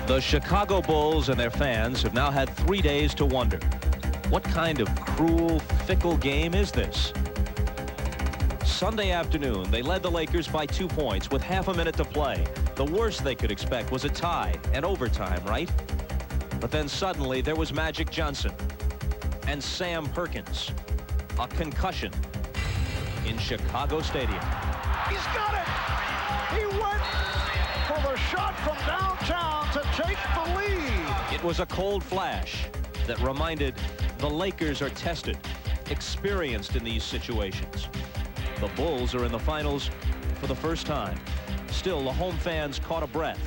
The Chicago Bulls and their fans have now had 3 days to wonder, what kind of cruel, fickle game is this? Sunday afternoon, they led the Lakers by 2 points with half a minute to play. The worst they could expect was a tie and overtime, right? But then suddenly there was Magic Johnson and Sam Perkins. A concussion in Chicago Stadium. He's got it! He went for the shot from downtown to take the lead. It was a cold flash that reminded the Lakers are tested, experienced in these situations. The Bulls are in the finals for the first time. Still, the home fans caught a breath.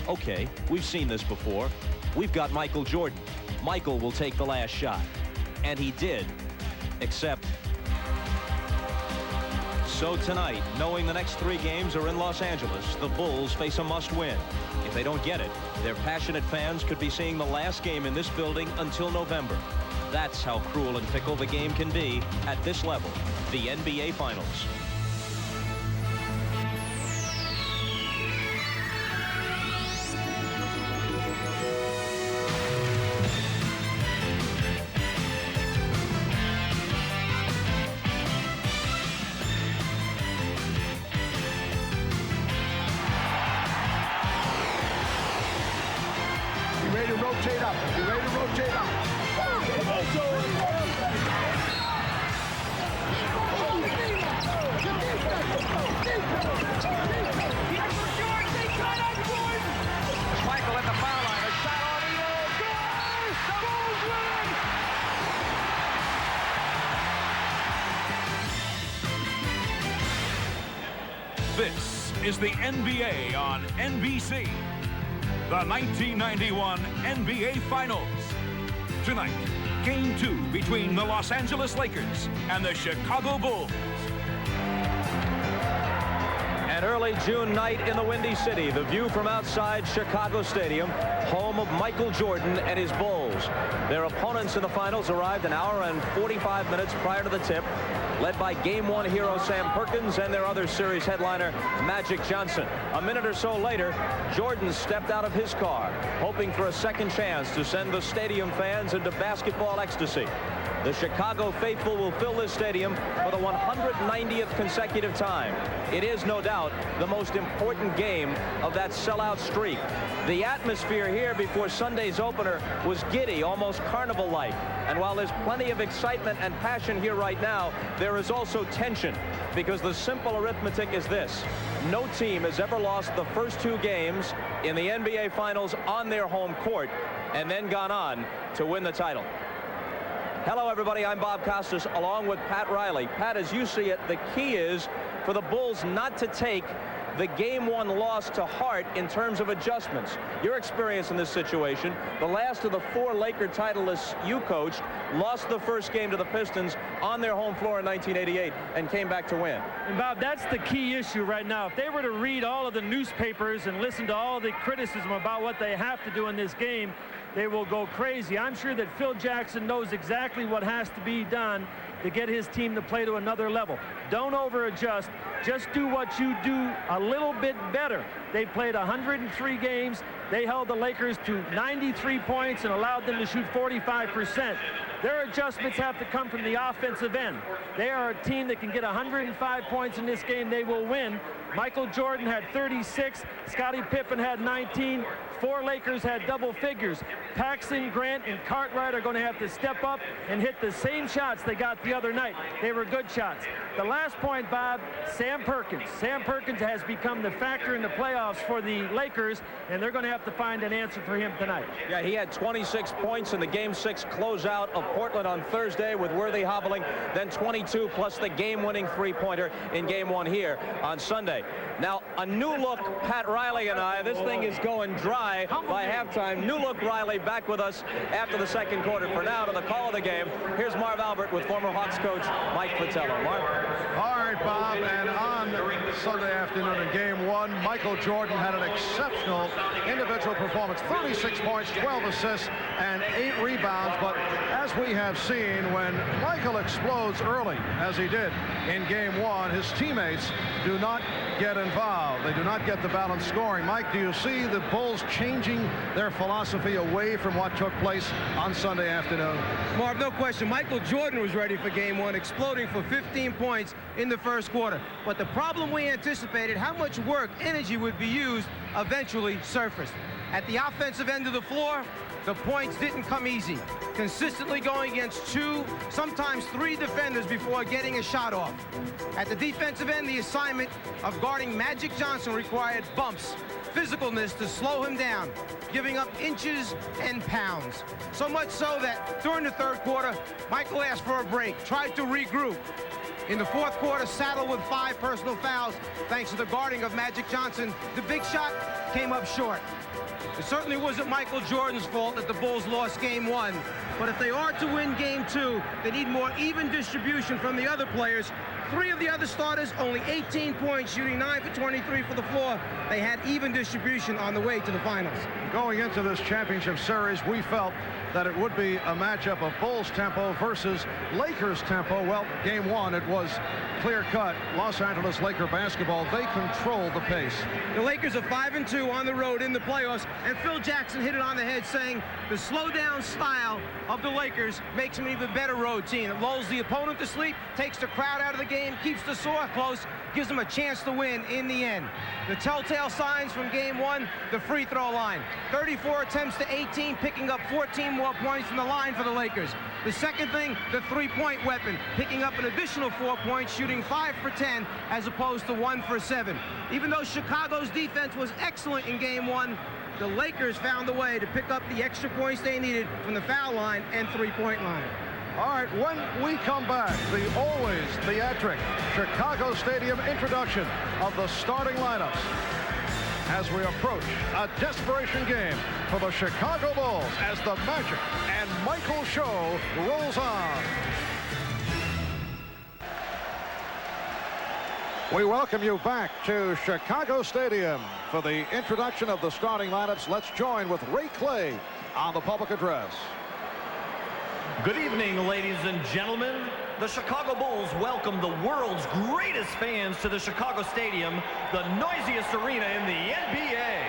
Okay, we've seen this before. We've got Michael Jordan. Michael will take the last shot. And he did, except... So tonight, knowing the next 3 games are in Los Angeles, the Bulls face a must-win. If they don't get it, their passionate fans could be seeing the last game in this building until November. That's how cruel and fickle the game can be at this level, the NBA Finals. Ready to rotate up. You ready to rotate up? Michael at the foul line. A shot on the air. Scores! Bulls win! This is the NBA on NBC. The 1991 NBA Finals. Tonight, Game 2 between the Los Angeles Lakers and the Chicago Bulls. An early June night in the Windy City, the view from outside Chicago Stadium, home of Michael Jordan and his Bulls. Their opponents in the finals arrived an hour and 45 minutes prior to the tip, led by Game 1 hero Sam Perkins and their other series headliner Magic Johnson. A minute or so later, Jordan stepped out of his car, hoping for a second chance to send the stadium fans into basketball ecstasy. The Chicago faithful will fill this stadium for the 190th consecutive time. It is, no doubt, the most important game of that sellout streak. The atmosphere here before Sunday's opener was giddy, almost carnival-like. And while there's plenty of excitement and passion here right now, there is also tension, because the simple arithmetic is this: no team has ever lost the first 2 games in the NBA Finals on their home court and then gone on to win the title. Hello, everybody. I'm Bob Costas, along with Pat Riley. Pat, as you see it, the key is for the Bulls not to take the Game 1 loss to heart in terms of adjustments. Your experience in this situation, the last of the 4 Laker titleists you coached lost the first game to the Pistons on their home floor in 1988 and came back to win. And Bob, that's the key issue right now. If they were to read all of the newspapers and listen to all the criticism about what they have to do in this game, they will go crazy. I'm sure that Phil Jackson knows exactly what has to be done to get his team to play to another level. Don't over-adjust. Just do what you do a little bit better. They played 103 games. They held the Lakers to 93 points and allowed them to shoot 45%. Their adjustments have to come from the offensive end. They are a team that can get 105 points in this game. They will win. Michael Jordan had 36. Scottie Pippen had 19. 4 Lakers had double figures. Paxson, Grant, and Cartwright are going to have to step up and hit the same shots they got the other night. They were good shots. The last point, Bob, Sam Perkins. Sam Perkins has become the factor in the playoffs for the Lakers, and they're going to have to find an answer for him tonight. Yeah, he had 26 points in the Game 6 closeout of Portland on Thursday with Worthy hobbling, then 22 plus the game-winning 3-pointer in Game 1 here on Sunday. Now, a new look, Pat Riley and I. This thing is going dry by halftime. New look Riley back with us after the second quarter. For now, to the call of the game, here's Marv Albert with former Hawks coach Mike Fratello. Marv? All right, Bob, and on Sunday afternoon in Game 1, Michael Jordan had an exceptional individual performance. 36 points, 12 assists, and 8 rebounds. But as we have seen, when Michael explodes early, as he did in Game 1, his teammates do not get involved. They do not get the balanced scoring. Mike, do you see the Bulls changing their philosophy away from what took place on Sunday afternoon? Marv, no question. Michael Jordan was ready for game one, exploding for 15 points in the first quarter. But the problem we anticipated, how much work, energy would be used, eventually surfaced. At the offensive end of the floor, the points didn't come easy. Consistently going against 2, sometimes 3 defenders before getting a shot off. At the defensive end, the assignment of guarding Magic Johnson required bumps, physicalness to slow him down, giving up inches and pounds. So much so that during the third quarter, Michael asked for a break, tried to regroup. In the fourth quarter, saddled with 5 personal fouls, thanks to the guarding of Magic Johnson, the big shot came up short. It certainly wasn't Michael Jordan's fault that the Bulls lost game one. But if they are to win game two, they need more even distribution from the other players. 3 of the other starters, only 18 points, shooting 9 for 23 for the floor. They had even distribution on the way to the finals. Going into this championship series, we felt that it would be a matchup of Bulls tempo versus Lakers tempo. Well, game one, it was clear-cut. Los Angeles Laker basketball, they controlled the pace. The Lakers are 5-2 on the road in the playoffs, and Phil Jackson hit it on the head, saying the slow-down style of the Lakers makes them an even better road team. It lulls the opponent to sleep, takes the crowd out of the game, keeps the score close, gives them a chance to win in the end. The telltale signs from game one, the free throw line. 34 attempts to 18, picking up 14 more points from the line for the Lakers. The second thing, the three-point weapon, picking up an additional 4 points, shooting 5 for 10 as opposed to 1 for 7. Even though Chicago's defense was excellent in game one, the Lakers found a way to pick up the extra points they needed from the foul line and three-point line. All right, when we come back, the always theatric Chicago Stadium introduction of the starting lineups as we approach a desperation game for the Chicago Bulls as the Magic and Michael show rolls on. We welcome you back to Chicago Stadium for the introduction of the starting lineups. Let's join with Ray Clay on the public address. Good evening, ladies and gentlemen. The Chicago Bulls welcome the world's greatest fans to the Chicago Stadium, the noisiest arena in the NBA.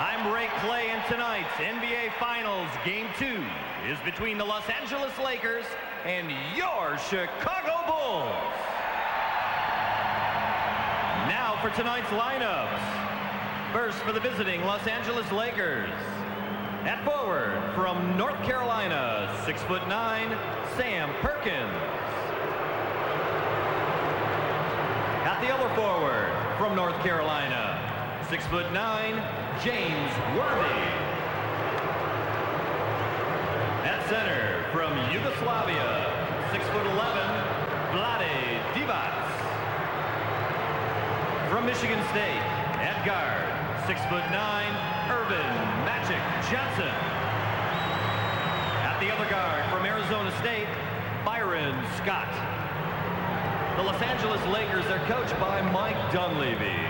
I'm Ray Clay, and tonight's NBA Finals Game 2 is between the Los Angeles Lakers and your Chicago Bulls. Now for tonight's lineups. First for the visiting Los Angeles Lakers. At forward, from North Carolina, 6'9", Sam Perkins. At the other forward, from North Carolina, 6'9", James Worthy. At center, from Yugoslavia, 6'11", Vlade Divac. From Michigan State, at guard, 6'9", Earvin Magic Johnson. At the other guard, from Arizona State, Byron Scott. The Los Angeles Lakers are coached by Mike Dunleavy.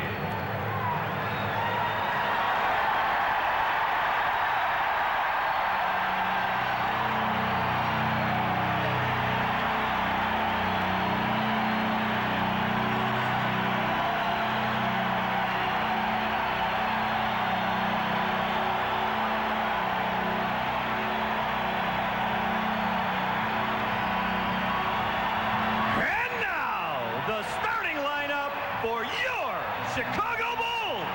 The starting lineup for your Chicago Bulls.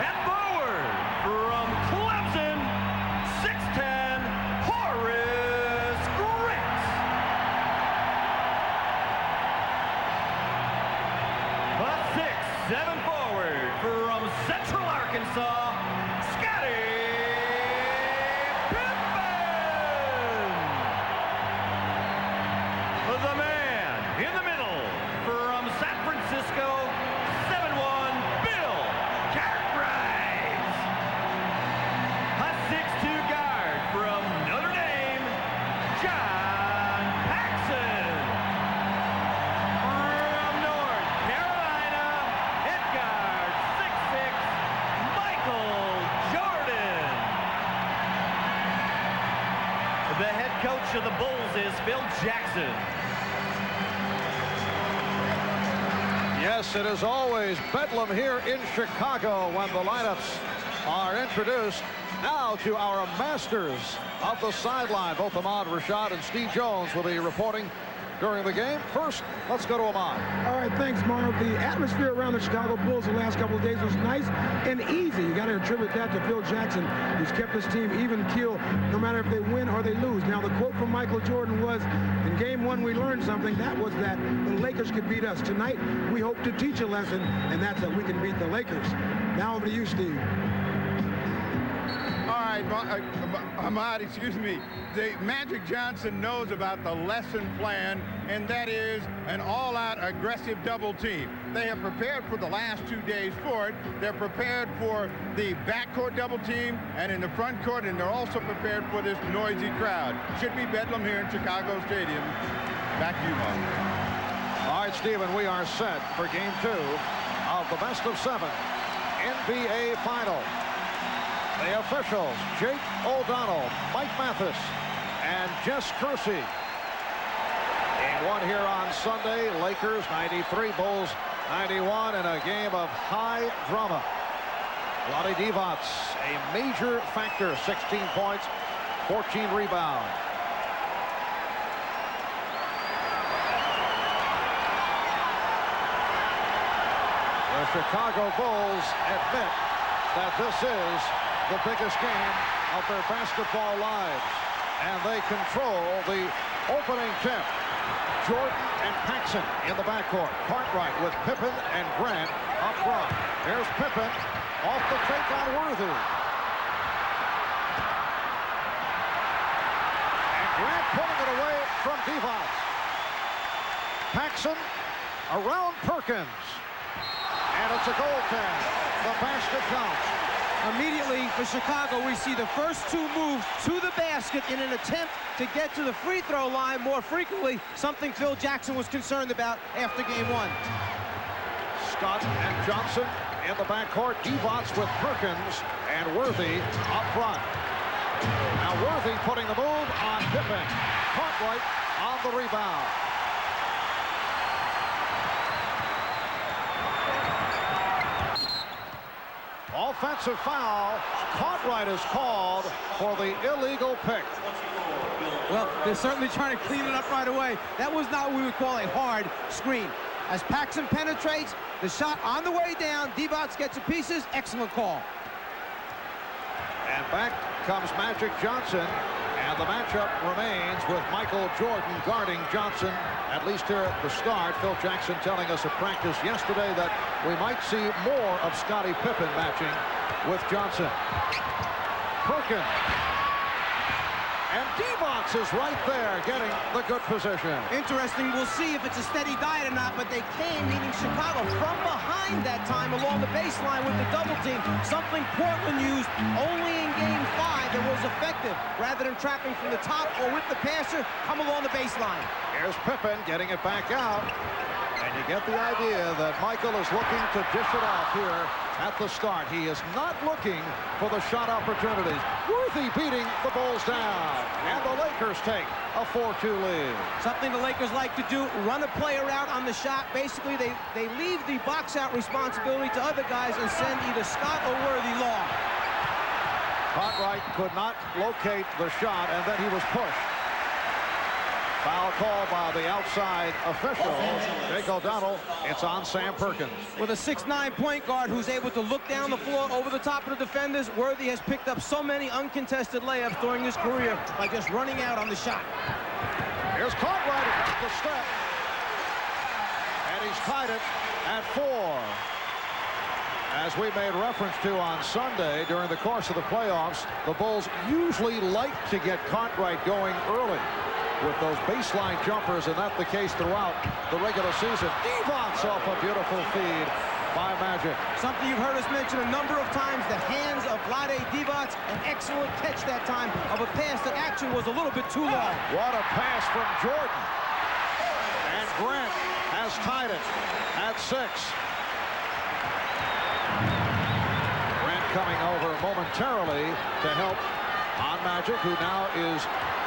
At forward, from Clemson, 6'10", Horace Grant. A 6'7" forward from Central Arkansas, Scottie Pippen. The man in the middle, from San Francisco, 7'1", Bill Cartwright. A 6'2" guard from Notre Dame, John Paxson. From North Carolina, at guard, 6'6", Michael Jordan. The head coach of the Bulls is Phil Jackson. Yes, it is always bedlam here in Chicago when the lineups are introduced. Now to our masters of the sideline. Both Ahmad Rashad and Steve Jones will be reporting during the game. First, let's go to Ahmad. All right, thanks, Marv. The atmosphere around the Chicago Bulls the last couple of days was nice and easy. You got to attribute that to Phil Jackson, who's kept his team even keel no matter if they win or they lose. Now, the quote from Michael Jordan was, in game one, we learned something. That was that the Lakers could beat us. Tonight, we hope to teach a lesson, and that's that we can beat the Lakers. Now over to you, Steve. All right, Ahmad, excuse me. Magic Johnson knows about the lesson plan, and that is an all-out aggressive double team. They have prepared for the last 2 days for it. They're prepared for the backcourt double team and in the front court, and they're also prepared for this noisy crowd. Should be bedlam here in Chicago Stadium. Back to you, Mark. All right, Stephen, we are set for game 2 of the best of 7 NBA Final. The officials, Jake O'Donnell, Mike Mathis, and Jess Kersey. Game 1 here on Sunday. Lakers 93, Bulls 91 in a game of high drama. Vlade Divac, a major factor, 16 points, 14 rebounds. The Chicago Bulls admit that this is the biggest game of their basketball lives, and they control the opening tip. Jordan and Paxson in the backcourt. Cartwright with Pippen and Grant up front. There's Pippen off the fake on Worthy. And Grant pulling it away from Divac. Paxson around Perkins. And it's a goaltend. The basket counts. Immediately for Chicago, we see the first 2 moves to the basket in an attempt to get to the free throw line more frequently, something Phil Jackson was concerned about after game 1. Scott and Johnson in the backcourt. Divac with Perkins and Worthy up front. Now Worthy putting the move on Pippen. Cartwright on the rebound. Offensive foul. Cartwright is called for the illegal pick. Well, they're certainly trying to clean it up right away. That was not what we would call a hard screen. As Paxson penetrates, the shot on the way down, Divac gets the pieces. Excellent call. And back comes Magic Johnson, and the matchup remains with Michael Jordan guarding Johnson, at least here at the start. Phil Jackson telling us at practice yesterday that we might see more of Scottie Pippen matching with Johnson. Perkins. And Divac is right there getting the good position. Interesting. We'll see if it's a steady diet or not, but they came, meaning Chicago, from behind that time along the baseline with the double team, something Portland used only in game 5 that was effective. Rather than trapping from the top or with the passer, come along the baseline. Here's Pippen getting it back out. And you get the idea that Michael is looking to dish it off here at the start. He is not looking for the shot opportunities. Worthy beating the Bulls down. And the Lakers take a 4-2 lead. Something the Lakers like to do, run a play around on the shot. Basically, they leave the box-out responsibility to other guys and send either Scott or Worthy long. Cartwright could not locate the shot, and then he was pushed. Foul call by the outside official, Jake O'Donnell. It's on Sam Perkins. With a 6'9" point guard who's able to look down the floor over the top of the defenders, Worthy has picked up so many uncontested layups during his career by just running out on the shot. Here's Cartwright at the step. And he's tied it at 4. As we made reference to on Sunday, during the course of the playoffs, the Bulls usually like to get Cartwright going early with those baseline jumpers, and that's the case throughout the regular season. Divac off a beautiful feed by Magic. Something you've heard us mention a number of times, the hands of Vlade Divac, an excellent catch that time of a pass that actually was a little bit too long. What a pass from Jordan. And Grant has tied it at 6. Grant coming over momentarily to help on Magic, who now is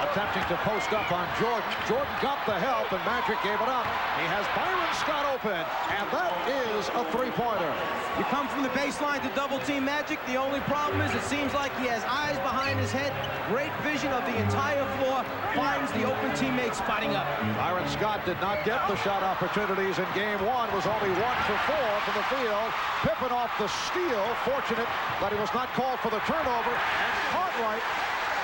attempting to post up on Jordan. Jordan got the help, and Magic gave it up. He has Byron Scott open, and that is a three-pointer. You come from the baseline to double-team Magic. The only problem is it seems like he has eyes behind his head, great vision of the entire floor, finds the open teammate spotting up. Byron Scott did not get the shot opportunities in game one, was only 1 for 4 from the field. Pippen off the steal, fortunate that he was not called for the turnover, and Cartwright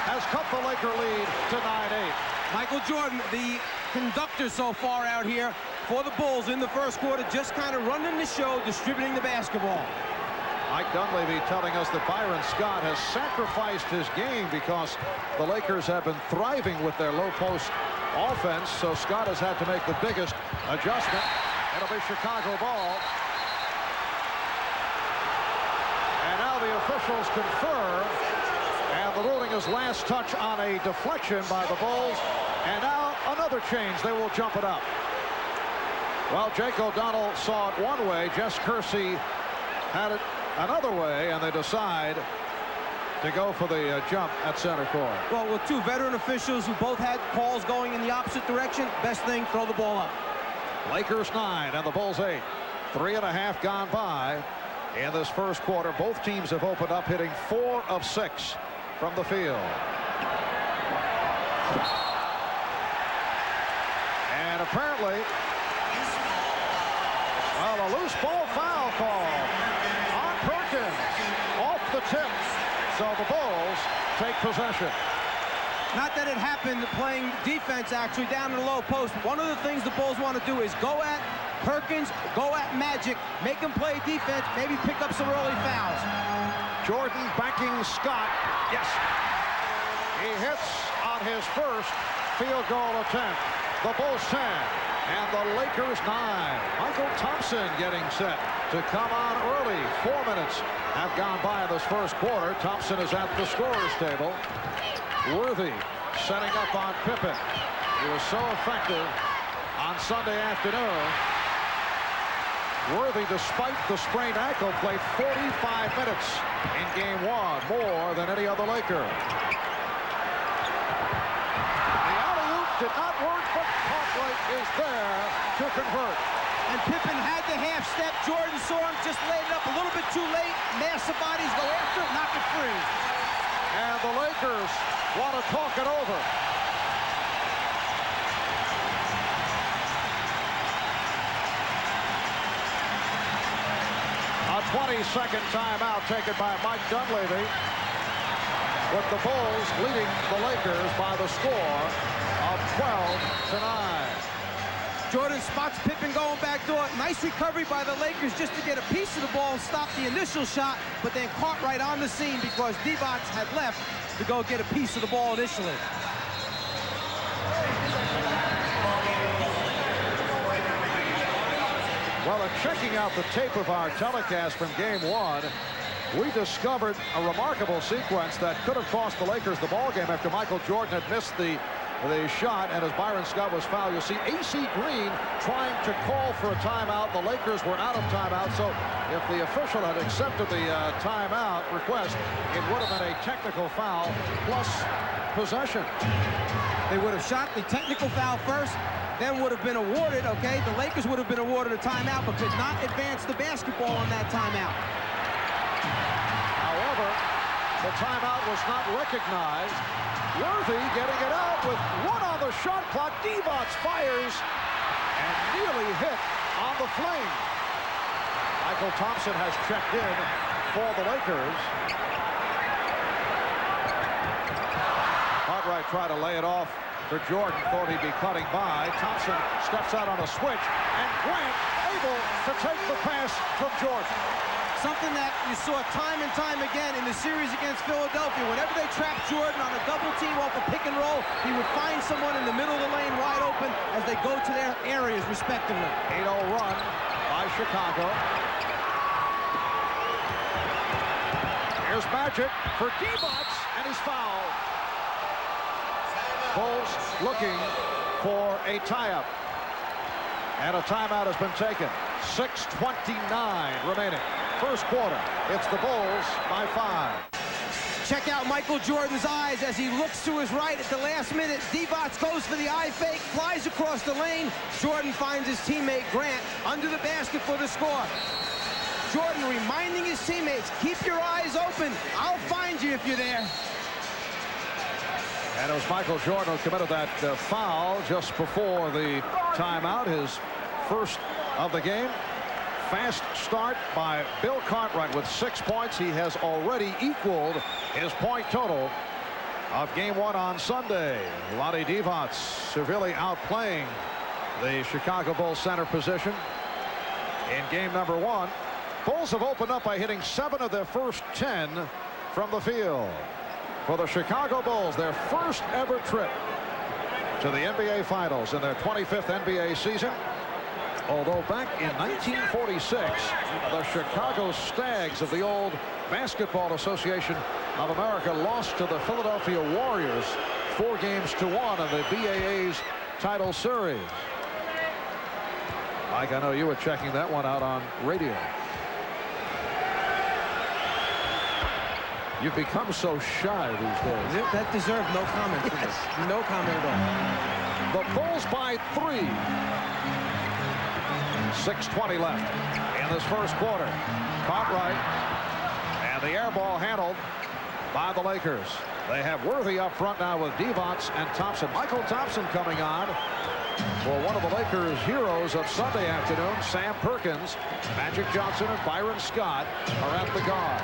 has cut the Laker lead to 9-8. Michael Jordan, the conductor so far out here for the Bulls in the first quarter, just kind of running the show, distributing the basketball. Mike Dunleavy telling us that Byron Scott has sacrificed his game because the Lakers have been thriving with their low post offense, so Scott has had to make the biggest adjustment. It'll be Chicago ball. And now the officials confer, and the ruling is last touch on a deflection by the Bulls. And now another change. They will jump it up. Well, Jake O'Donnell saw it one way. Jess Kersey had it another way, and they decide to go for the jump at center court. Well, with two veteran officials who both had calls going in the opposite direction, best thing, throw the ball up. Lakers 9 and the Bulls 8. 3.5 gone by in this first quarter. Both teams have opened up hitting 4 of 6 from the field. And apparently, well, a loose ball foul call on Perkins off the tip. So the Bulls take possession. Not that it happened playing defense actually down in the low post. One of the things the Bulls want to do is go at Perkins, go at Magic, make him play defense, maybe pick up some early fouls. Jordan backing Scott. Yes. He hits on his first field goal attempt. The Bulls 10 and the Lakers 9. Michael Thompson getting set to come on early. 4 minutes have gone by in this first quarter. Thompson is at the scorer's table. Worthy setting up on Pippen. He was so effective on Sunday afternoon. Worthy, despite the sprained ankle, played 45 minutes in game one, more than any other Laker. The alley-oop did not work, but Cartwright is there to convert. And Pippen had the half step. Jordan saw him, just laid it up a little bit too late. Massive bodies go after it, knock it free. And the Lakers want to talk it over. A 20-second timeout taken by Mike Dunleavy, with the Bulls leading the Lakers by the score of 12-9. Jordan spots Pippen going back door. Nice recovery by the Lakers just to get a piece of the ball and stop the initial shot, but then Cartwright on the scene because Divac had left to go get a piece of the ball initially. Well, in checking out the tape of our telecast from game one, we discovered a remarkable sequence that could have cost the Lakers the ball game after Michael Jordan had missed the shot, and as Byron Scott was fouled, you'll see A.C. Green trying to call for a timeout. The Lakers were out of timeout, so if the official had accepted the timeout request, it would have been a technical foul plus possession. They would have shot the technical foul first, then would have been awarded, okay? The Lakers would have been awarded a timeout, but could not advance the basketball on that timeout. However, the timeout was not recognized. Worthy getting it out with 1 on the shot clock. Divac fires and nearly hit on the flame. Michael Thompson has checked in for the Lakers. Cartwright tried to lay it off for Jordan. Thought he'd be cutting by. Thompson steps out on a switch, and Grant able to take the pass from Jordan. Something that you saw time and time again in the series against Philadelphia. Whenever they trapped Jordan on a double team off a pick and roll, he would find someone in the middle of the lane wide open as they go to their areas respectively. 8-0 run by Chicago. Here's Magic for Divac, and he's fouled. Bulls looking for a tie-up. And a timeout has been taken. 6:29 remaining. First quarter. It's the Bulls by 5. Check out Michael Jordan's eyes as he looks to his right at the last minute. Divac goes for the eye fake, flies across the lane. Jordan finds his teammate Grant under the basket for the score. Jordan reminding his teammates, keep your eyes open. I'll find you if you're there. And it was Michael Jordan who committed that foul just before the timeout, his first of the game. Fast start by Bill Cartwright with 6 points. He has already equaled his point total of game 1 on Sunday. Lonnie Divac severely outplaying the Chicago Bulls center position in game number 1. Bulls have opened up by hitting 7 of their first 10 from the field. For the Chicago Bulls, their first ever trip to the NBA Finals in their 25th NBA season. Although back in 1946, the Chicago Stags of the old Basketball Association of America lost to the Philadelphia Warriors 4-1 in the BAA's title series. Mike, I know you were checking that one out on radio. You've become so shy these days. That deserved no comment. Yes. No comment at all. The Bulls by 3. 6:20 left in this first quarter. Cartwright and the air ball handled by the Lakers. They have Worthy up front now with Divac and Thompson. Michael Thompson coming on for one of the Lakers' heroes of Sunday afternoon, Sam Perkins. Magic Johnson and Byron Scott are at the guards.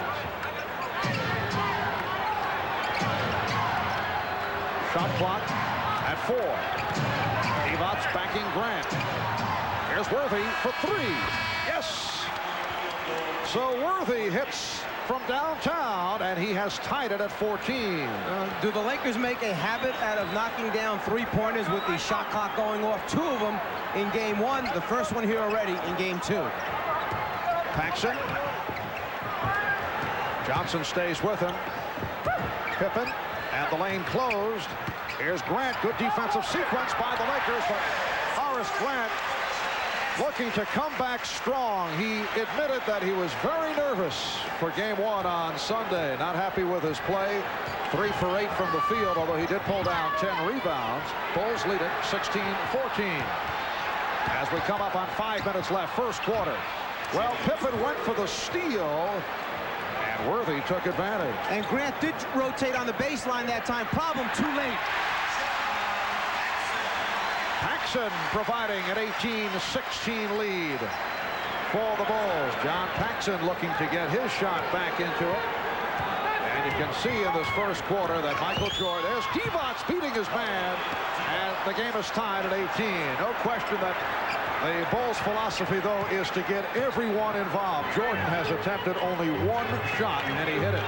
Shot clock at 4. Divac backing Grant. Here's Worthy for 3. Yes. So Worthy hits from downtown, and he has tied it at 14. Do the Lakers make a habit out of knocking down 3-pointers with the shot clock going off? 2 of them in game 1. The first one here already in game 2. Paxson. Johnson stays with him. Pippen. And the lane closed. Here's Grant. Good defensive sequence by the Lakers, but Horace Grant looking to come back strong. He admitted that he was very nervous for game 1 on Sunday. Not happy with his play. 3 for 8 from the field, although he did pull down 10 rebounds. Bulls lead it 16-14. As we come up on 5 minutes left, first quarter. Well, Pippen went for the steal. Worthy took advantage. And Grant did rotate on the baseline that time. Problem, too late. Paxson providing an 18-16 lead for the Bulls. John Paxson looking to get his shot back into it. And you can see in this first quarter that Michael Jordan, there's Divac beating his man, and the game is tied at 18. No question that the Bulls' philosophy, though, is to get everyone involved. Jordan has attempted only 1 shot, and he hit it.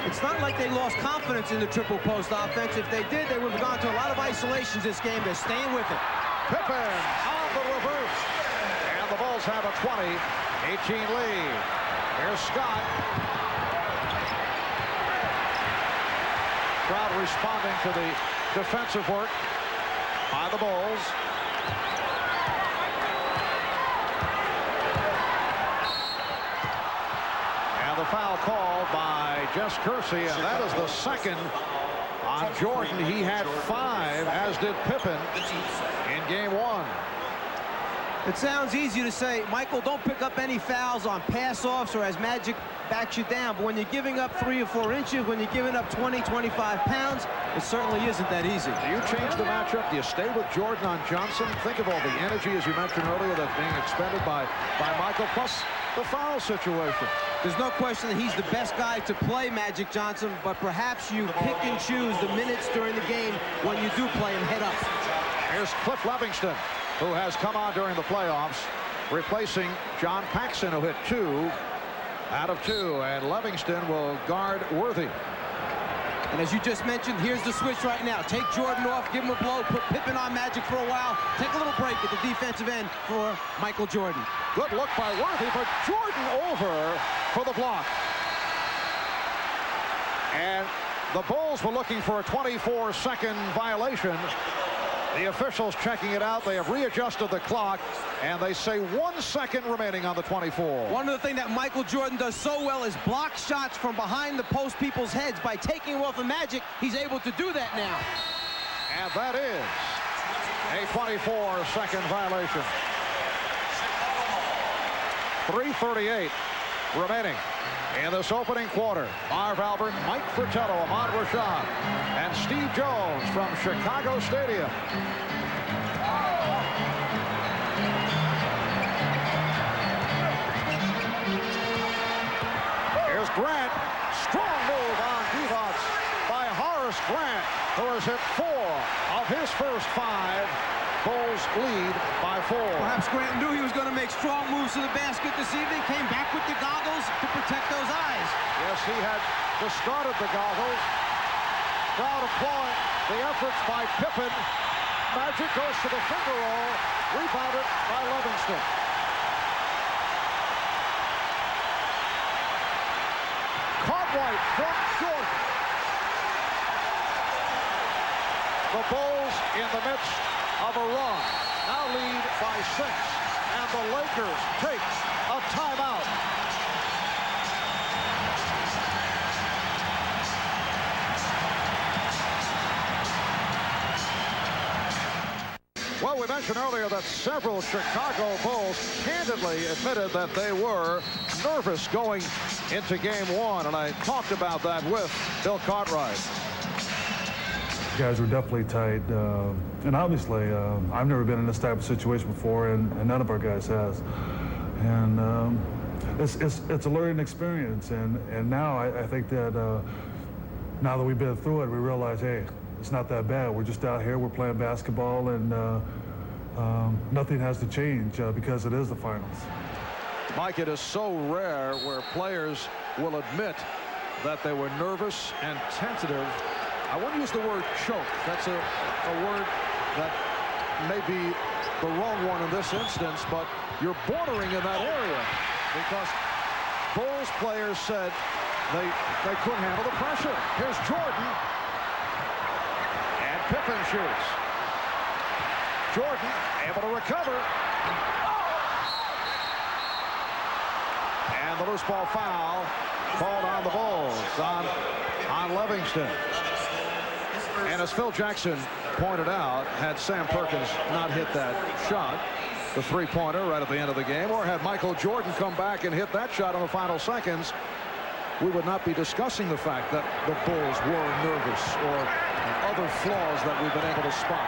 It's not like they lost confidence in the triple post offense. If they did, they would have gone to a lot of isolations this game. They're staying with it. Pippen on the reverse. And the Bulls have a 20-18 lead. Here's Scott. Crowd responding to the defensive work by the Bulls. The foul called by Jess Kersey, and that is the second on Jordan. He had 5, as did Pippen in game 1. It sounds easy to say, Michael, don't pick up any fouls on pass-offs or as Magic backs you down. But when you're giving up 3 or 4 inches, when you're giving up 20, 25 pounds, it certainly isn't that easy. Do you change the matchup? Do you stay with Jordan on Johnson? Think of all the energy, as you mentioned earlier, that's being expended by Michael, plus the foul situation. There's no question that he's the best guy to play Magic Johnson, but perhaps you pick and choose the minutes during the game when you do play him head up. Here's Cliff Levingston, who has come on during the playoffs, replacing John Paxson, who hit 2 out of 2, and Levingston will guard Worthy. And as you just mentioned, here's the switch right now. Take Jordan off, give him a blow, put Pippen on Magic for a while, take a little break at the defensive end for Michael Jordan. Good look by Worthy, but Jordan over for the block. And the Bulls were looking for a 24-second violation. The officials checking it out. They have readjusted the clock, and they say 1 second remaining on the 24. One of the things that Michael Jordan does so well is block shots from behind the post people's heads. By taking him off of Magic, he's able to do that now. And that is a 24-second violation. 3:38 remaining in this opening quarter. Marv Albert, Mike Fratello, Ahmad Rashad, and Steve Jones from Chicago Stadium. Here's Grant. Strong move on Divac by Horace Grant, who has hit 4 of his first 5. Bulls lead by 4. Perhaps Grant knew he was going to make strong moves to the basket this evening, came back with the goggles to protect those eyes. Yes, he had discarded the goggles. Crowd applauding the efforts by Pippen. Magic goes to the finger roll, rebounded by Livingston. Cartwright from Jordan. The Bulls in the midst of a run, now lead by 6, and the Lakers take a timeout. Well, we mentioned earlier that several Chicago Bulls candidly admitted that they were nervous going into Game 1, and I talked about that with Bill Cartwright. Guys were definitely tight, and obviously I've never been in this type of situation before, and none of our guys has. And it's a learning experience, and now I think that now that we've been through it, we realize, hey, it's not that bad. We're just out here, we're playing basketball, and nothing has to change because it is the finals. Mike, it is so rare where players will admit that they were nervous and tentative. I wouldn't use the word choke. That's a word that may be the wrong one in this instance, but you're bordering in that area because Bulls players said they couldn't handle the pressure. Here's Jordan, and Pippen shoots. Jordan able to recover. And the loose ball foul called on the Bulls, on Livingston. And as Phil Jackson pointed out, had Sam Perkins not hit that shot, the three-pointer right at the end of the game, or had Michael Jordan come back and hit that shot in the final seconds, we would not be discussing the fact that the Bulls were nervous or other flaws that we've been able to spot.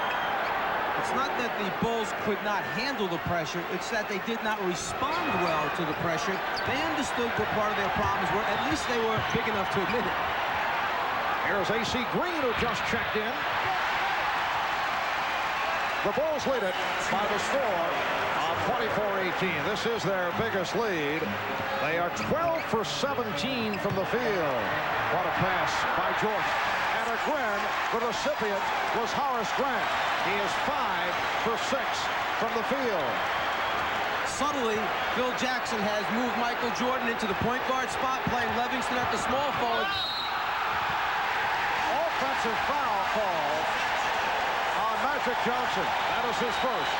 It's not that the Bulls could not handle the pressure, it's that they did not respond well to the pressure. They understood what part of their problems were. At least they were big enough to admit it. Here's A.C. Green, who just checked in. The Bulls lead it by the score of 24-18. This is their biggest lead. They are 12 for 17 from the field. What a pass by Jordan. And again, the recipient was Horace Grant. He is 5 for 6 from the field. Subtly, Phil Jackson has moved Michael Jordan into the point guard spot, playing Livingston at the small forward. Offensive foul call on Magic Johnson. That is his first.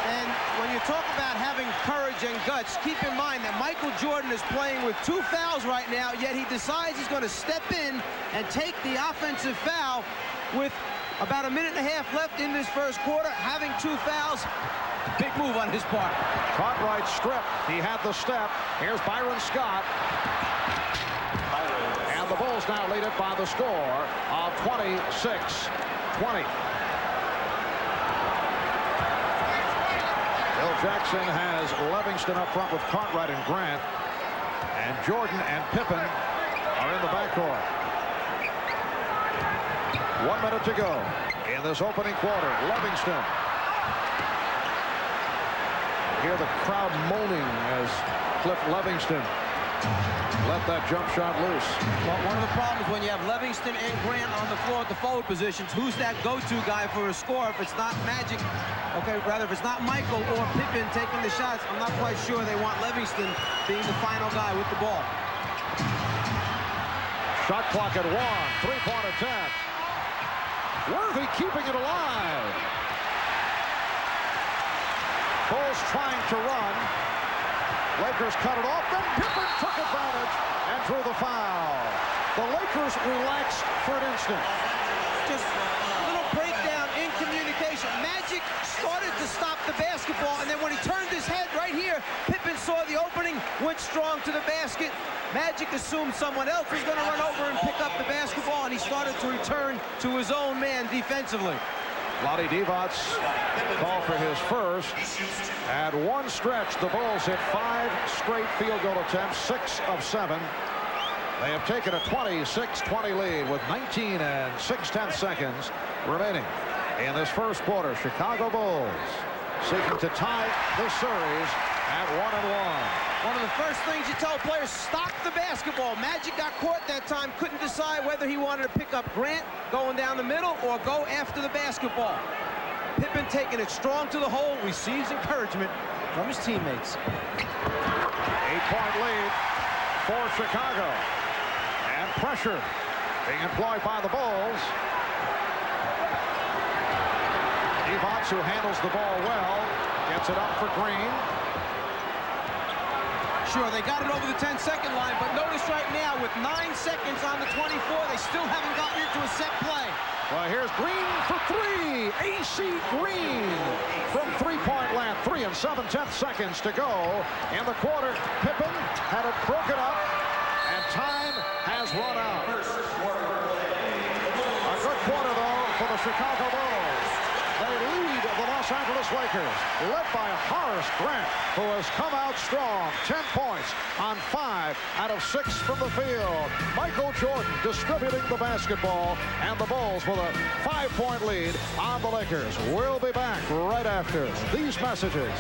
And when you talk about having courage and guts, keep in mind that Michael Jordan is playing with 2 fouls right now, yet he decides he's going to step in and take the offensive foul with about a minute and a half left in this first quarter, having 2 fouls. Big move on his part. Cartwright strip. He had the step. Here's Byron Scott. And the Bulls now lead it by the score of 26-20. Phil Jackson has Livingston up front with Cartwright and Grant. And Jordan and Pippen are in the backcourt. 1 minute to go in this opening quarter. Livingston. Hear the crowd moaning as Cliff Livingston let that jump shot loose. Well, one of the problems when you have Livingston and Grant on the floor at the forward positions, who's that go-to guy for a score? If it's not Magic, okay, rather if it's not Michael or Pippen taking the shots, I'm not quite sure they want Livingston being the final guy with the ball. Shot clock at 1. 3-point attempt. Worthy keeping it alive. Bulls trying to run. Lakers cut it off. Then Pippen took advantage and drew the foul. The Lakers relaxed for an instant. Just a little breakdown in communication. Magic started to stop the basketball, and then when he turned his head right here, Pippen saw the opening, went strong to the basket. Magic assumed someone else was going to run over and pick up the basketball, and he started to return to his own man defensively. Vlade Divac called for his first. At one stretch, the Bulls hit 5 straight field goal attempts, 6 of 7. They have taken a 26-20 lead with 19 and 6/10 seconds remaining in this first quarter. Chicago Bulls seeking to tie the series at 1-1. One of the first things you tell players, stop the basketball. Magic got caught that time, couldn't decide whether he wanted to pick up Grant going down the middle or go after the basketball. Pippen taking it strong to the hole, receives encouragement from his teammates. 8-point lead for Chicago. And pressure being employed by the Bulls. Divac, who handles the ball well, gets it up for Green. Sure, they got it over the 10-second line, but notice right now with 9 seconds on the 24, they still haven't gotten into a set play. Well, here's Green for 3. A.C. Green from three-point land. 3 and 7/10 seconds to go in the quarter. Pippen had it broken up, and time has run out. A good quarter, though, for the Chicago Bulls. They lead the Los Angeles Lakers, led by Horace Grant, who has come out strong. 10 points on 5 out of 6 from the field. Michael Jordan distributing the basketball, and the Bulls with a 5-point lead on the Lakers. We'll be back right after these messages.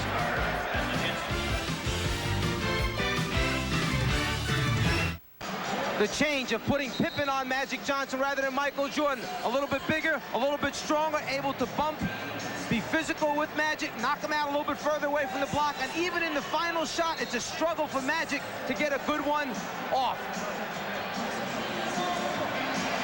The change of putting Pippen on Magic Johnson rather than Michael Jordan. A little bit bigger, a little bit stronger, able to bump, be physical with Magic, knock him out a little bit further away from the block, and even in the final shot, it's a struggle for Magic to get a good one off.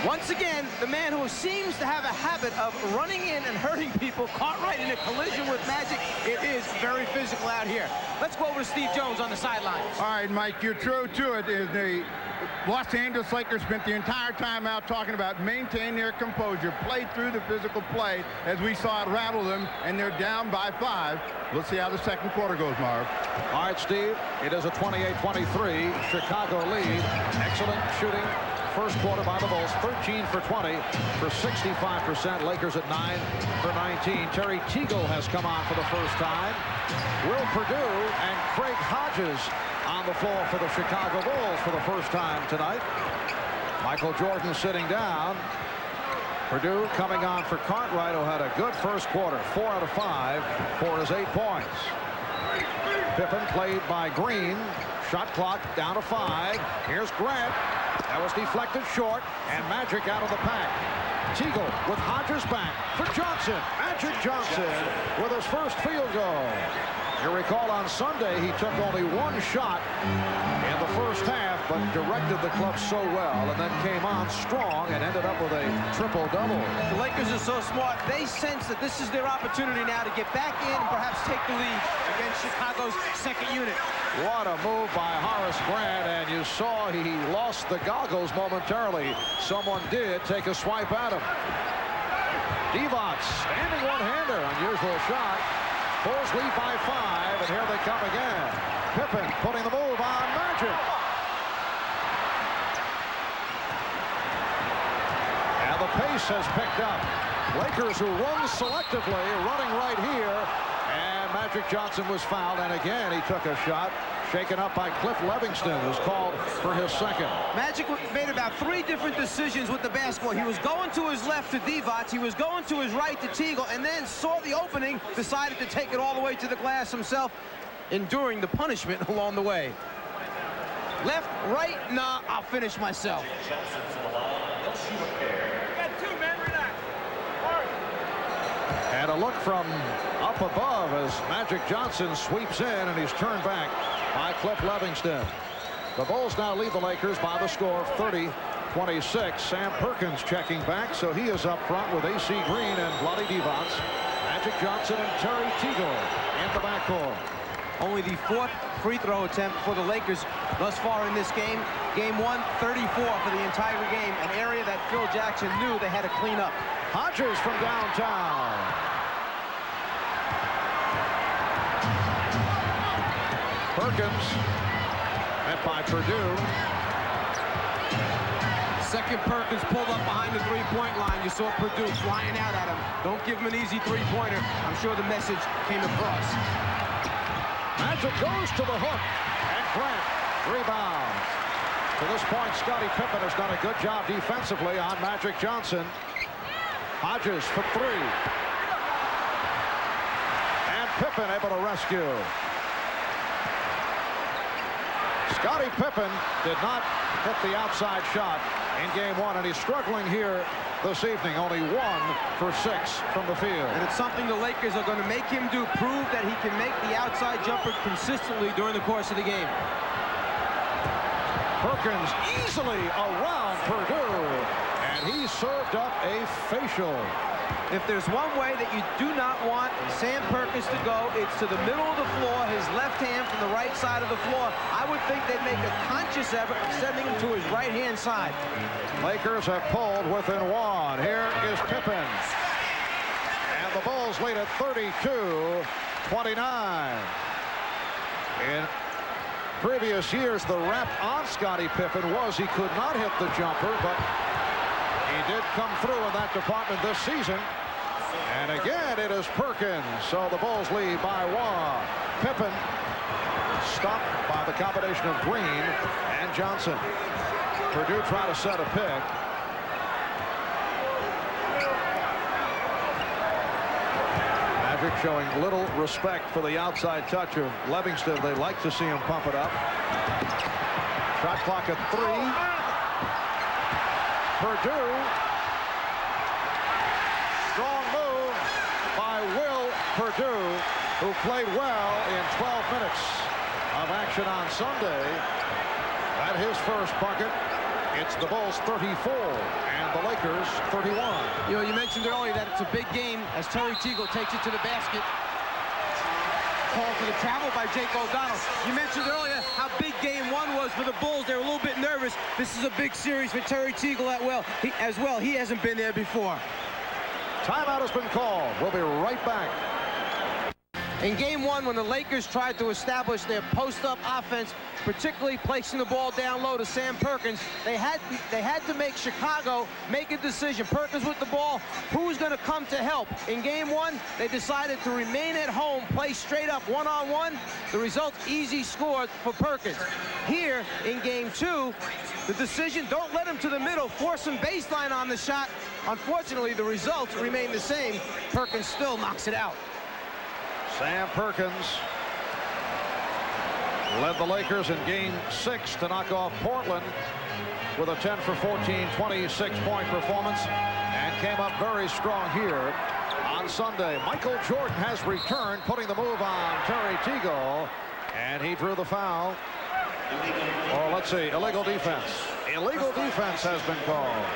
Once again, the man who seems to have a habit of running in and hurting people, caught right in a collision with Magic. It is very physical out here. Let's go over to Steve Jones on the sideline. All right, Mike, you're true to it. The Los Angeles Lakers spent the entire time out talking about maintain their composure, play through the physical play as we saw it rattle them, and they're down by 5. We'll see how the second quarter goes, Marv. All right, Steve, it is a 28-23 Chicago lead. Excellent shooting first quarter by the Bulls. 13 for 20 for 65%. Lakers at 9 for 19. Terry Teagle has come on for the first time. Will Perdue and Craig Hodges on the floor for the Chicago Bulls for the first time tonight. Michael Jordan sitting down. Perdue coming on for Cartwright, who had a good first quarter. 4 out of 5 for his 8 points. Pippen played by Green. Shot clock down to 5. Here's Grant. That was deflected short, and Magic out of the pack. Teagle with Hodges back for Johnson. Magic Johnson with his first field goal. You recall on Sunday he took only 1 shot in the first half, but directed the club so well, and then came on strong and ended up with a triple-double. The Lakers are so smart. They sense that this is their opportunity now to get back in and perhaps take the lead against Chicago's second unit. What a move by Horace Grant, and you saw he lost the goggles momentarily. Someone did take a swipe at him. Divac, standing one-hander, unusual shot. Bulls lead by 5, and here they come again. Pippen putting the move on Magic. And the pace has picked up. Lakers who run selectively, running right here. And Magic Johnson was fouled, and again he took a shot. Shaken up by Cliff Levingston, who's called for his second. Magic made about 3 different decisions with the basketball. He was going to his left to Divac, he was going to his right to Teagle, and then saw the opening, decided to take it all the way to the glass himself, enduring the punishment along the way. Left, right, nah, I'll finish myself. And a look from up above as Magic Johnson sweeps in, and he's turned back by Cliff Levingston. The Bulls now lead the Lakers by the score of 26. Sam Perkins checking back, so he is up front with A.C. Green and Vlade Divac. Magic Johnson and Terry Teagle in the backcourt. Only the 4th free throw attempt for the Lakers thus far in this game. Game 1, 34 for the entire game, an area that Phil Jackson knew they had to clean up. Hodges from downtown. Perkins met by Perdue. Second Perkins pulled up behind the three-point line. You saw Perdue flying out at him. Don't give him an easy three-pointer. I'm sure the message came across. Magic goes to the hook, and Grant rebounds. To this point, Scottie Pippen has done a good job defensively on Magic Johnson. Hodges for 3. And Pippen able to rescue. Scottie Pippen did not hit the outside shot in game 1, and he's struggling here this evening. Only 1 for 6 from the field. And it's something the Lakers are going to make him do, prove that he can make the outside jumper consistently during the course of the game. Perkins easily around Perdue, and he served up a facial. If there's one way that you do not want Sam Perkins to go, it's to the middle of the floor, his left hand from the right side of the floor. I would think they'd make a conscious effort of sending him to his right-hand side. Lakers have pulled within 1. Here is Pippen. And the Bulls lead at 32-29. In previous years, the rap on Scottie Pippen was he could not hit the jumper, but he did come through in that department this season. And again, it is Perkins. So the Bulls lead by 1. Pippen stopped by the combination of Green and Johnson. Perdue trying to set a pick. Magic showing little respect for the outside touch of Livingston. They like to see him pump it up. Shot clock at 3. Perdue. Strong move by Will Perdue, who played well in 12 minutes of action on Sunday. At his first bucket, it's the Bulls 34 and the Lakers 31. You know, you mentioned earlier that it's a big game as Terry Teagle takes it to the basket. Call for the travel by Jake O'Donnell. You mentioned earlier how big game 1 was for the Bulls. They were a little bit nervous. This is a big series for Terry Teagle as well. He hasn't been there before. Timeout has been called. We'll be right back. In game 1, when the Lakers tried to establish their post-up offense, particularly placing the ball down low to Sam Perkins, they had to make Chicago make a decision. Perkins with the ball, who's going to come to help? In game 1, they decided to remain at home, play straight up one-on-one. The result, easy score for Perkins. Here in game 2, the decision, don't let him to the middle, force him baseline on the shot. Unfortunately, the results remain the same. Perkins still knocks it out. Sam Perkins led the Lakers in game 6 to knock off Portland with a 10 for 14, 26-point performance, and came up very strong here on Sunday. Michael Jordan has returned, putting the move on Terry Teagle, and he drew the foul. Or let's see, illegal defense. Illegal defense has been called.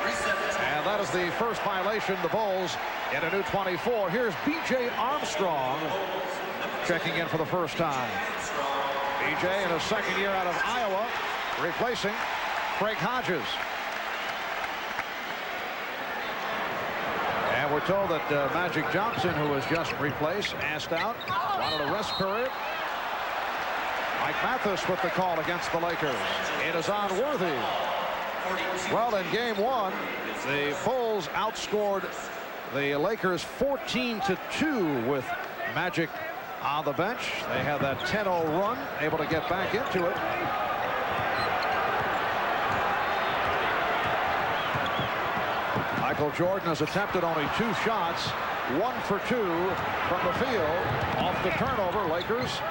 And that is the first violation. The Bulls in a new 24. Here's B.J. Armstrong checking in for the first time. B.J. in his second year out of Iowa, replacing Craig Hodges. And we're told that Magic Johnson, who was just replaced, asked out, wanted a rest period. Mike Mathis with the call against the Lakers. It is on Worthy. Well, in game 1, the Bulls outscored the Lakers 14-2 with Magic on the bench. They had that 10-0 run, able to get back into it. Michael Jordan has attempted only 2 shots, 1 for 2 from the field. Off the turnover, Lakers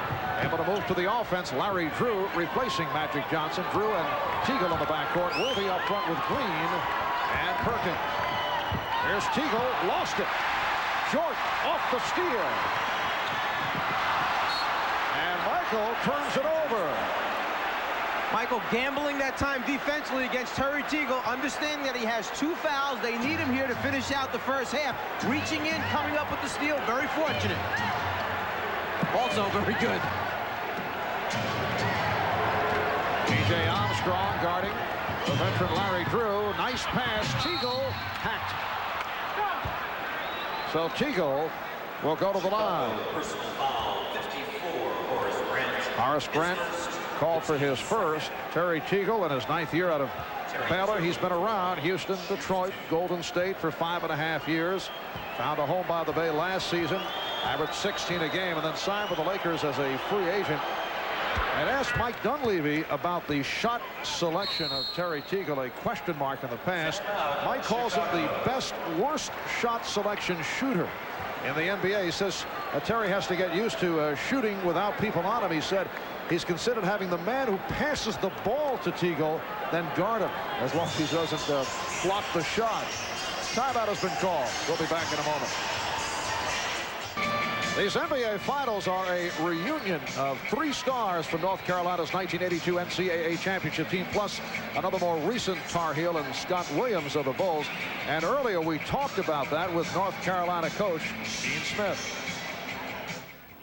able to move to the offense. Larry Drew replacing Magic Johnson. Drew and Teagle in the backcourt. Worthy up front with Green and Perkins. Here's Teagle, lost it. Jordan off the steal. And Michael turns it over. Michael gambling that time defensively against Terry Teagle, understanding that he has 2 fouls. They need him here to finish out the first half. Reaching in, coming up with the steal, very fortunate. Also very good. T.J. Armstrong guarding the veteran Larry Drew. Nice pass. Teagle hacked. So Teagle will go to the line. Horace Grant called for his first. Terry Teagle in his 9th year out of Baylor. He's been around Houston, Detroit, Golden State for 5.5 years. Found a home by the Bay last season. Averaged 16 a game and then signed with the Lakers as a free agent. And asked Mike Dunleavy about the shot selection of Terry Teagle, a question mark in the past. Mike calls him the best, worst shot selection shooter in the NBA. He says Terry has to get used to shooting without people on him. He said he's considered having the man who passes the ball to Teagle then guard him as long as he doesn't block the shot. Timeout has been called. We'll be back in a moment. These NBA Finals are a reunion of 3 stars from North Carolina's 1982 NCAA championship team, plus another more recent Tar Heel and Scott Williams of the Bulls. And earlier we talked about that with North Carolina coach Dean Smith.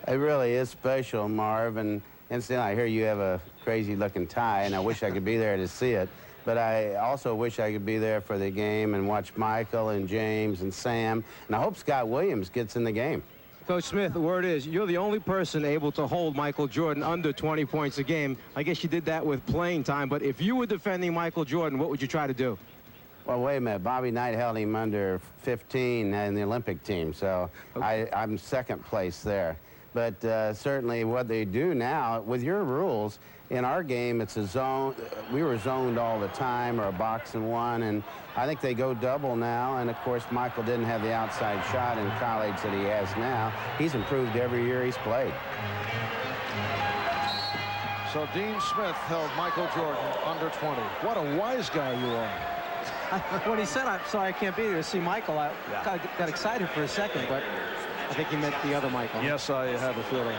It really is special, Marv. And incidentally, I hear you have a crazy-looking tie, and I wish I could be there to see it. But I also wish I could be there for the game and watch Michael and James and Sam. And I hope Scott Williams gets in the game. Coach Smith, the word is you're the only person able to hold Michael Jordan under 20 points a game. I guess you did that with playing time, but if you were defending Michael Jordan, what would you try to do? Well, wait a minute. Bobby Knight held him under 15 in the Olympic team, so okay. I'm second place there. But certainly what they do now, with your rules, in our game, it's a zone. We were zoned all the time, or a box and one, and I think they go double now. And, of course, Michael didn't have the outside shot in college that he has now. He's improved every year he's played. So Dean Smith held Michael Jordan under 20. What a wise guy you are. When he said, I'm sorry I can't be there to see Michael, I got excited for a second, but I think he meant the other Michael. Yes, I have a feeling.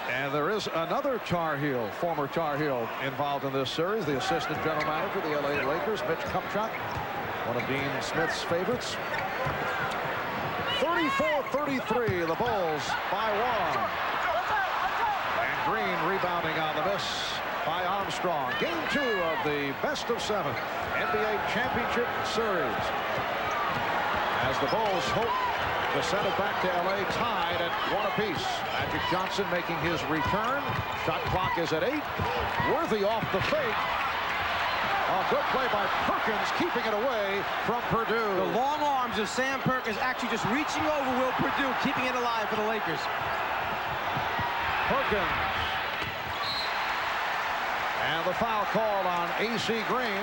And there is another Tar Heel, former Tar Heel, involved in this series. The assistant general manager of the LA Lakers, Mitch Kupchak, one of Dean Smith's favorites. 34-33, the Bulls by 1. And Green rebounding on the miss by Armstrong. Game 2 of the best of 7 NBA championship series. As the Bulls hope to send it back to LA, tied at 1 apiece. Magic Johnson making his return. Shot clock is at 8. Worthy off the fake. A good play by Perkins, keeping it away from Purdue. The long arms of Sam Perkins actually just reaching over Will Purdue, keeping it alive for the Lakers. Perkins. And the foul called on A.C. Green.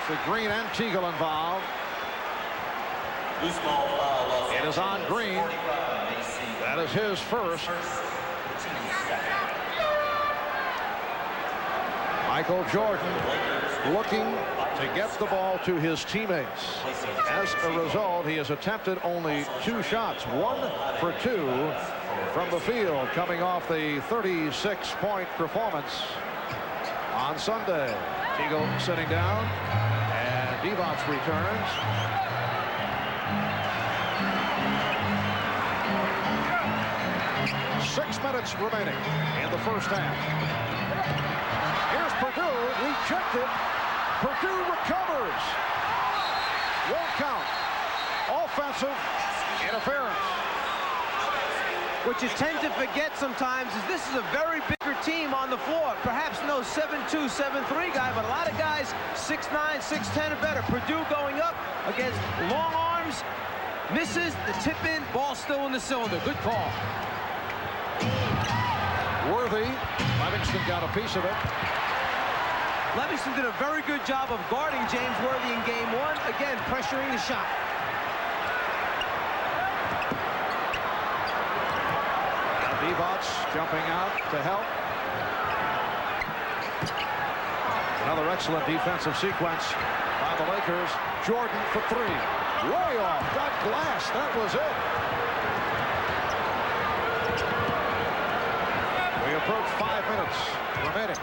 So Green and Teagle involved. It is on Green. That is his first. Michael Jordan looking to get the ball to his teammates. As a result, he has attempted only 2 shots, 1 for 2 from the field, coming off the 36-point performance on Sunday. Teagle sitting down, and Divac returns. 6 minutes remaining in the first half. Here's Purdue, rejected. Purdue recovers. Won't count. Offensive interference. What you tend to forget sometimes is this is a very bigger team on the floor. Perhaps no 7'2", 7'3" guy, but a lot of guys 6'9", 6'10" or better. Purdue going up against long arms. Misses the tip in, ball still in the cylinder. Good call. Worthy. Livingston got a piece of it. Livingston did a very good job of guarding James Worthy in game 1. Again, pressuring the shot. Divac jumping out to help. Another excellent defensive sequence by the Lakers. Jordan for 3. Way off. Got glass. That was it. We approach 5 minutes remaining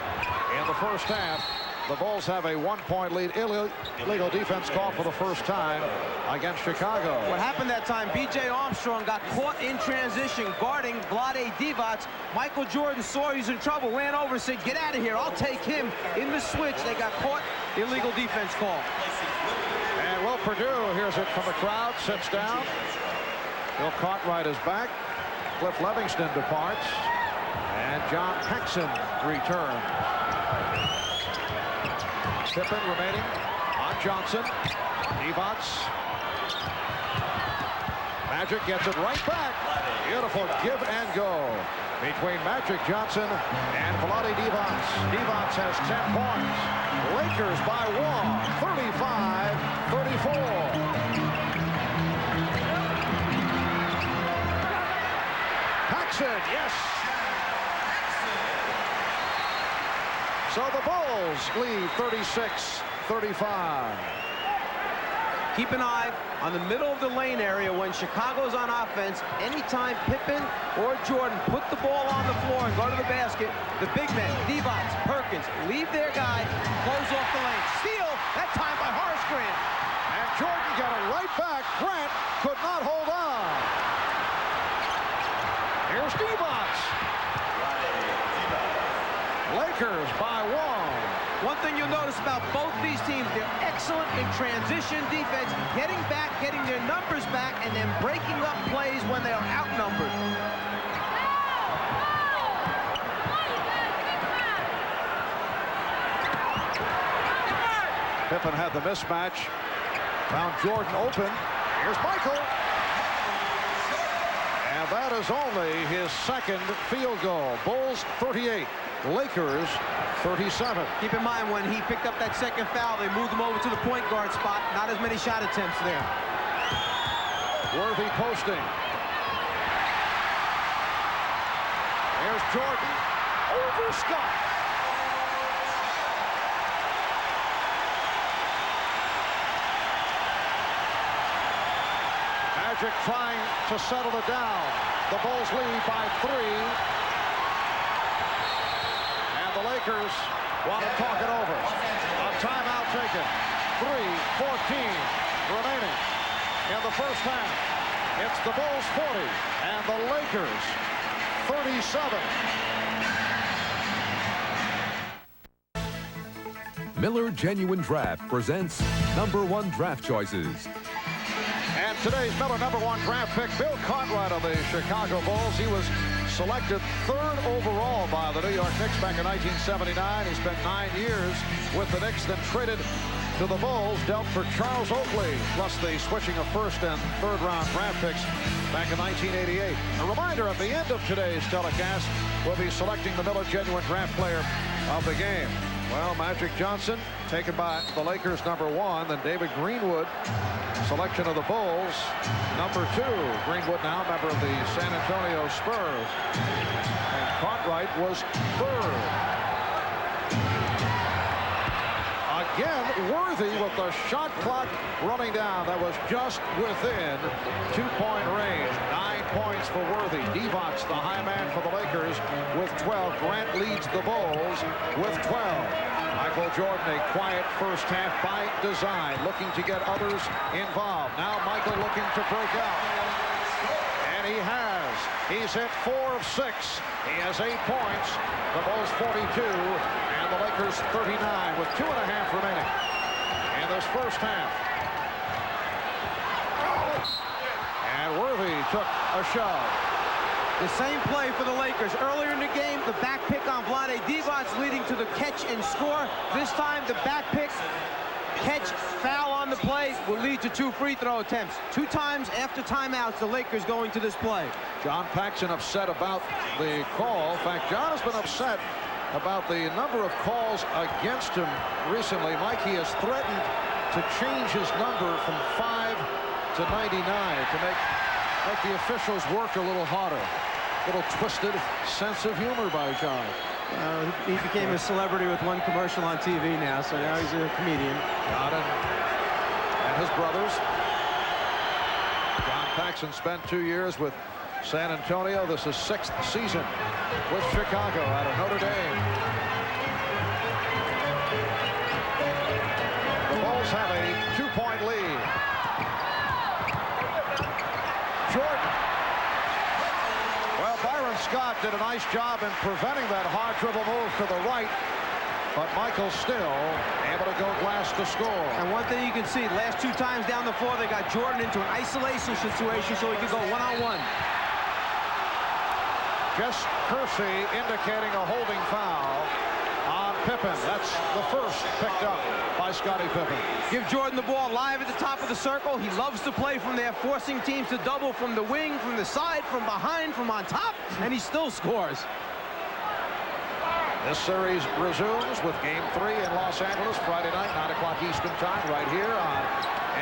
in the the first half. The Bulls have a 1-point lead. Illegal defense call for the first time against Chicago. What happened that time, B.J. Armstrong got caught in transition guarding Vlade Divac. Michael Jordan saw he was in trouble, ran over and said, get out of here, I'll take him. In the switch, they got caught. Illegal defense call. And Will Perdue hears it from the crowd, sits down. Bill Cartwright is back. Cliff Livingston departs. And John Paxson returns. Pippen remaining on Johnson. Divac. Magic gets it right back. Beautiful give and go between Magic Johnson and Vlade Divac. Divac has 10 points. Lakers by 1, 35-34. Paxson, yes. So the Bulls lead 36-35. Keep an eye on the middle of the lane area when Chicago's on offense. Anytime Pippen or Jordan put the ball on the floor and go to the basket, the big men, Divac, Perkins, leave their guy, close off the lane. Steal, that time by Horace Grant. And Jordan got it right back. Grant could not hold on. Here's Divac. Lakers by 1. One thing you'll notice about both these teams, they're excellent in transition defense, getting back, getting their numbers back, and then breaking up plays when they are outnumbered. Pippen had the mismatch. Found Jordan open. Here's Michael. And that is only his second field goal. Bulls 38. Lakers 37. Keep in mind, when he picked up that second foul, they moved him over to the point guard spot. Not as many shot attempts there. Worthy posting. There's Jordan over Scott. Magic trying to settle it down. The Bulls lead by 3. The Lakers want to talk it over. A timeout taken. 3:14 remaining in the first half. It's the Bulls 40 and the Lakers 37. Miller Genuine Draft presents #1 draft choices. And today's Miller #1 draft pick, Bill Cartwright of the Chicago Bulls. He was selected 3rd overall by the New York Knicks back in 1979. He spent 9 years with the Knicks, then traded to the Bulls, dealt for Charles Oakley, plus the switching of 1st and 3rd round draft picks back in 1988. A reminder, at the end of today's telecast, we'll be selecting the Miller Genuine Draft Player of the game. Well, Magic Johnson taken by the Lakers #1, then David Greenwood, selection of the Bulls, #2. Greenwood now member of the San Antonio Spurs. And Cartwright was 3rd. Again, Worthy with the shot clock running down. That was just within 2-point range. 9 points for Worthy. Divac, the high man for the Lakers, with 12. Grant leads the Bulls with 12. Michael Jordan, a quiet first half by design, looking to get others involved. Now Michael looking to break out. And he has. He's hit 4 of 6. He has 8 points. The Bulls 42 and the Lakers 39 with 2.5 remaining in this first half. And Worthy took a shove. The same play for the Lakers. Earlier in the game, the back pick on Vlade Divac leading to the catch and score. This time, the back pick, catch, foul on the play will lead to 2 free throw attempts. 2 times after timeouts, the Lakers going to this play. John Paxson upset about the call. In fact, John has been upset about the number of calls against him recently. Mike, he has threatened to change his number from 5 to 99 to make the officials work a little harder. Little twisted sense of humor by John. He became a celebrity with 1 commercial on TV now, so now he's a comedian. John and his brothers. John Paxson spent 2 years with San Antonio. This is 6th season with Chicago out of Notre Dame. Scott did a nice job in preventing that hard dribble move to the right. But Michael still able to go glass to score. And one thing you can see, last 2 times down the floor, they got Jordan into an isolation situation so he could go one-on-one. Jess Kersey indicating a holding foul on Pippen. That's the first picked up by Scottie Pippen. Give Jordan the ball live at the top of the circle. He loves to play from there, forcing teams to double from the wing, from the side, from behind, from on top, and he still scores. This series resumes with Game 3 in Los Angeles Friday night, 9 o'clock Eastern Time, right here on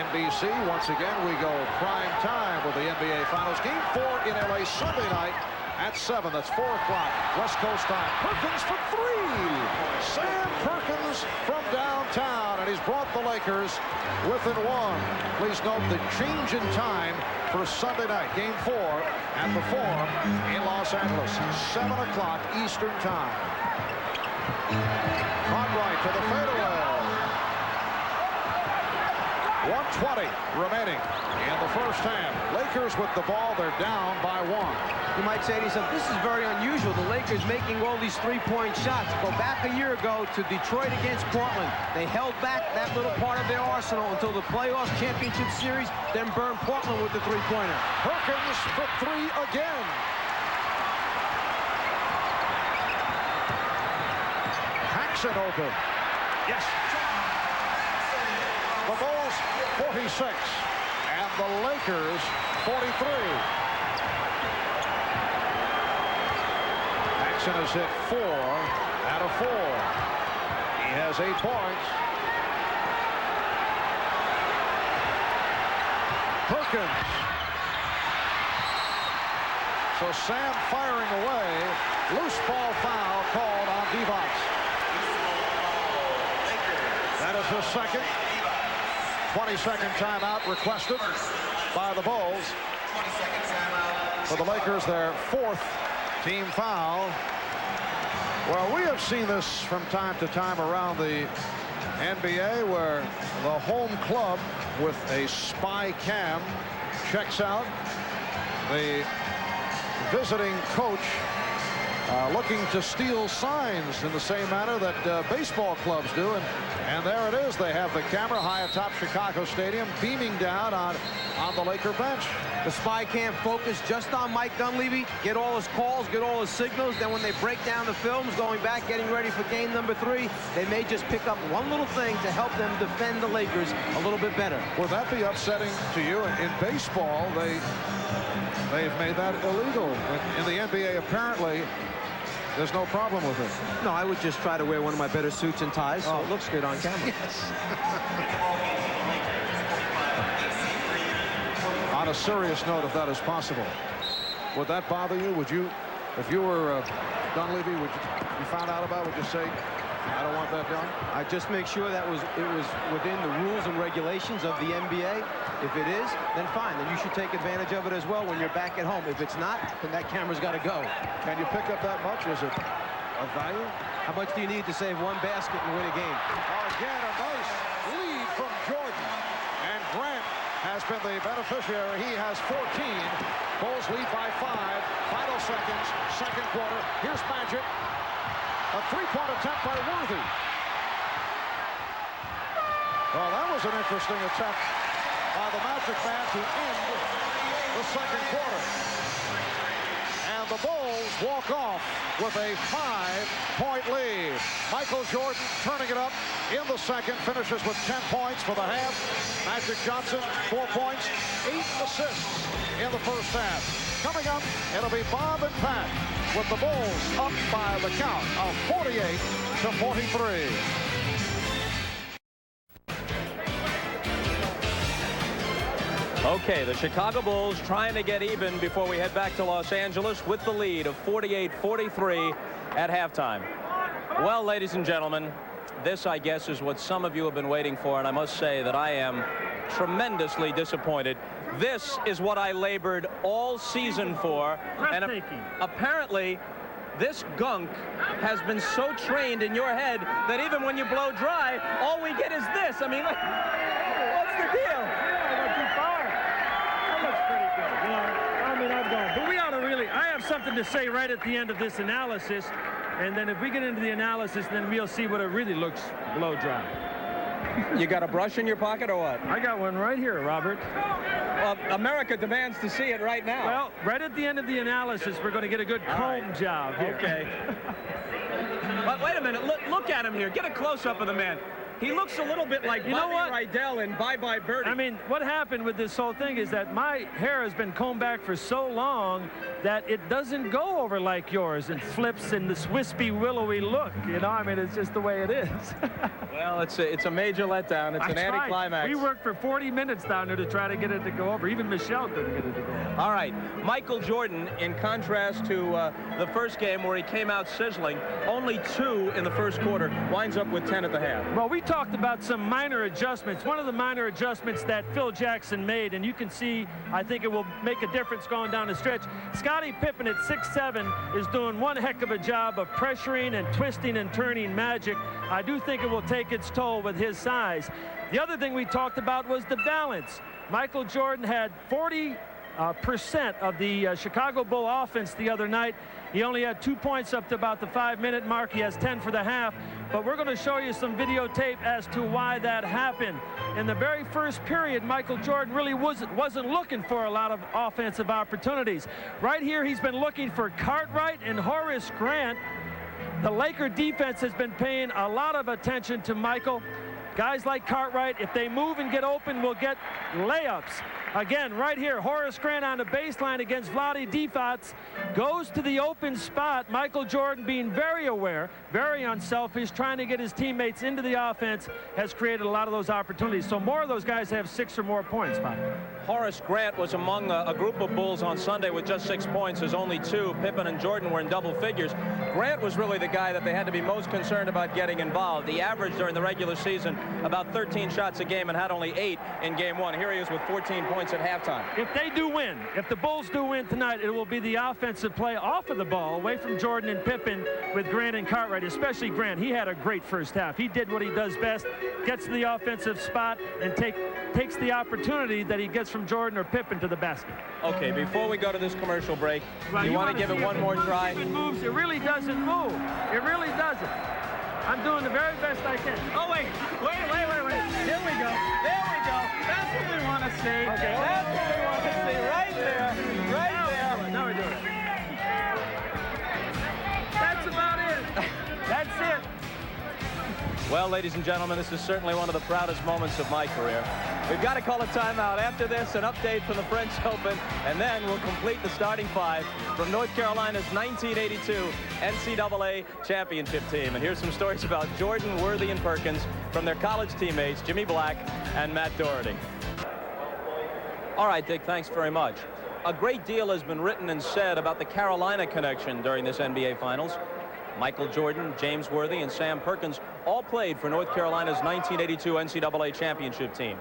NBC. Once again, we go prime time with the NBA Finals. Game 4 in LA Sunday night at 7. That's 4 o'clock West Coast time. Perkins for 3. Sam Perkins from downtown, and he's brought the Lakers within 1. Please note the change in time for Sunday night, Game 4 at the Forum in Los Angeles, 7 o'clock Eastern time. Cartwright to the fadeaway. 1:20 remaining in the first half. Lakers with the ball. They're down by 1. You might say to yourself, this is very unusual. The Lakers making all these three-point shots. Go back a year ago to Detroit against Portland. They held back that little part of their arsenal until the playoffs championship series, then burned Portland with the three-pointer. Perkins for 3 again. Paxson open. Yes. The Bulls 46 and the Lakers 43. Paxson has hit 4 out of 4. He has 8 points. Perkins. So Sam firing away. Loose ball foul called on Divac. That is his second. 22nd timeout requested by the Bulls. For the Lakers, their 4th team foul. Well, we have seen this from time to time around the NBA where the home club with a spy cam checks out the visiting coach looking to steal signs in the same manner that baseball clubs do. And there it is. They have the camera high atop Chicago Stadium beaming down on the Laker bench. The spy cam focused just on Mike Dunleavy, get all his calls, get all his signals. Then when they break down the films, going back, getting ready for game number 3, they may just pick up one little thing to help them defend the Lakers a little bit better. Would that be upsetting to you? In baseball, they've made that illegal. In the NBA, apparently, there's no problem with it. No, I would just try to wear one of my better suits and ties so it looks good on camera. Yes. On a serious note, if that is possible, would that bother you? Would you, if you were Dunleavy, would you found out about it, would you say, I don't want that done? I just make sure that it was within the rules and regulations of the NBA. If it is, then fine. Then you should take advantage of it as well when you're back at home. If it's not, then that camera's got to go. Can you pick up that much? Is it of value? How much do you need to save one basket and win a game? Again, a nice lead from Jordan. And Grant has been the beneficiary. He has 14. Bulls lead by 5. Final seconds, second quarter. Here's Magic. A three-point attempt by Worthy. Well, that was an interesting attempt by the Magic man to end the second quarter. And the Bulls walk off with a 5-point lead. Michael Jordan turning it up in the second, finishes with 10 points for the half. Magic Johnson, 4 points, 8 assists in the first half. Coming up, it'll be Bob and Pat with the Bulls up by the count of 48 to 43. Okay, the Chicago Bulls trying to get even before we head back to Los Angeles with the lead of 48-43 at halftime. Well, ladies and gentlemen, this, I guess, is what some of you have been waiting for, and I must say that I am tremendously disappointed. This is what I labored all season for, and apparently this gunk has been so trained in your head that even when you blow dry, all we get is this. I mean, what's the deal? That looks pretty good. You know, mean, I've gone. But we ought to really, I have something to say right at the end of this analysis. And then if we get into the analysis, then we'll see what it really looks blow dry. You got a brush in your pocket or what? I got one right here, Robert. Well, America demands to see it right now. Well, right at the end of the analysis, we're going to get a good comb job here. Okay. But wait a minute. Look at him here. Get a close-up of the man. He looks a little bit like Bobby Rydell in Bye Bye Birdie. I mean, what happened with this whole thing is that my hair has been combed back for so long that it doesn't go over like yours and flips in this wispy, willowy look. You know, I mean, it's just the way it is. Well, it's a major letdown. It's an anticlimax. We worked for 40 minutes down there to try to get it to go over. Even Michelle couldn't get it to go over. All right, Michael Jordan, in contrast to the first game where he came out sizzling, only 2 in the first quarter, winds up with 10 at the half. Well, we talked about some minor adjustments. One of the minor adjustments that Phil Jackson made, and you can see, I think it will make a difference going down the stretch. Scottie Pippen at 6'7" is doing one heck of a job of pressuring and twisting and turning Magic. I do think it will take its toll with his size. The other thing we talked about was the balance. Michael Jordan had 40% of the Chicago Bull offense the other night. He only had 2 points up to about the 5-minute mark. He has 10 for the half. But we're going to show you some videotape as to why that happened. In the very first period, Michael Jordan really wasn't looking for a lot of offensive opportunities. Right here, he's been looking for Cartwright and Horace Grant. The Laker defense has been paying a lot of attention to Michael. Guys like Cartwright, if they move and get open, will get layups. Again, right here, Horace Grant on the baseline against Vlade Divac goes to the open spot. Michael Jordan, being very aware, very unselfish, trying to get his teammates into the offense, has created a lot of those opportunities. So more of those guys have 6 or more points, Bob. Horace Grant was among a group of Bulls on Sunday with just 6 points. There's only 2. Pippen and Jordan were in double figures. Grant was really the guy that they had to be most concerned about getting involved. He averaged during the regular season about 13 shots a game and had only 8 in game 1. Here he is with 14 points at halftime. If they do win, if the Bulls do win tonight, it will be the offensive play off of the ball, away from Jordan and Pippen, with Grant and Cartwright, especially Grant. He had a great first half. He did what he does best, gets to the offensive spot and takes the opportunity that he gets from Jordan or Pippen to the basket. Okay, before we go to this commercial break, you want to give it one more try? If it moves, it really doesn't move. It really doesn't. I'm doing the very best I can. Oh, wait. Here we go. There we go. That's what we want to see. Okay. That's what we want to see. Right there. Right there. Now we're doing it. That's about it. That's it. Well, ladies and gentlemen, this is certainly one of the proudest moments of my career. We've got to call a timeout. After this, an update from the French Open, and then we'll complete the starting 5 from North Carolina's 1982 NCAA championship team. And here's some stories about Jordan, Worthy, and Perkins from their college teammates, Jimmy Black and Matt Doherty. All right, Dick, thanks very much. A great deal has been written and said about the Carolina connection during this NBA Finals. Michael Jordan, James Worthy, and Sam Perkins all played for North Carolina's 1982 NCAA championship team.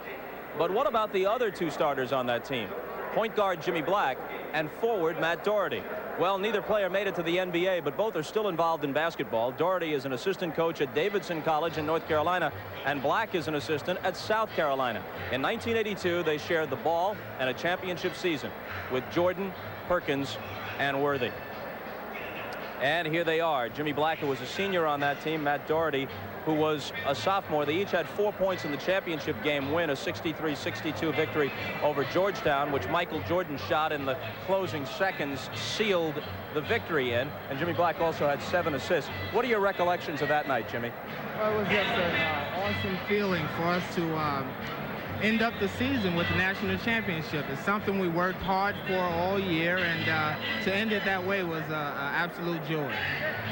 But what about the other 2 starters on that team? Point guard Jimmy Black and forward Matt Doherty. Well, neither player made it to the NBA, but both are still involved in basketball. Doherty is an assistant coach at Davidson College in North Carolina, and Black is an assistant at South Carolina. In 1982, they shared the ball and a championship season with Jordan, Perkins, and Worthy. And here they are. Jimmy Black, who was a senior on that team, Matt Doherty, who was a sophomore. They each had 4 points in the championship game win, a 63-62 victory over Georgetown, which Michael Jordan shot in the closing seconds, sealed the victory in. And Jimmy Black also had 7 assists. What are your recollections of that night, Jimmy? Well, it was just an awesome feeling for us to end up the season with the national championship. It's something we worked hard for all year, and to end it that way was an absolute joy.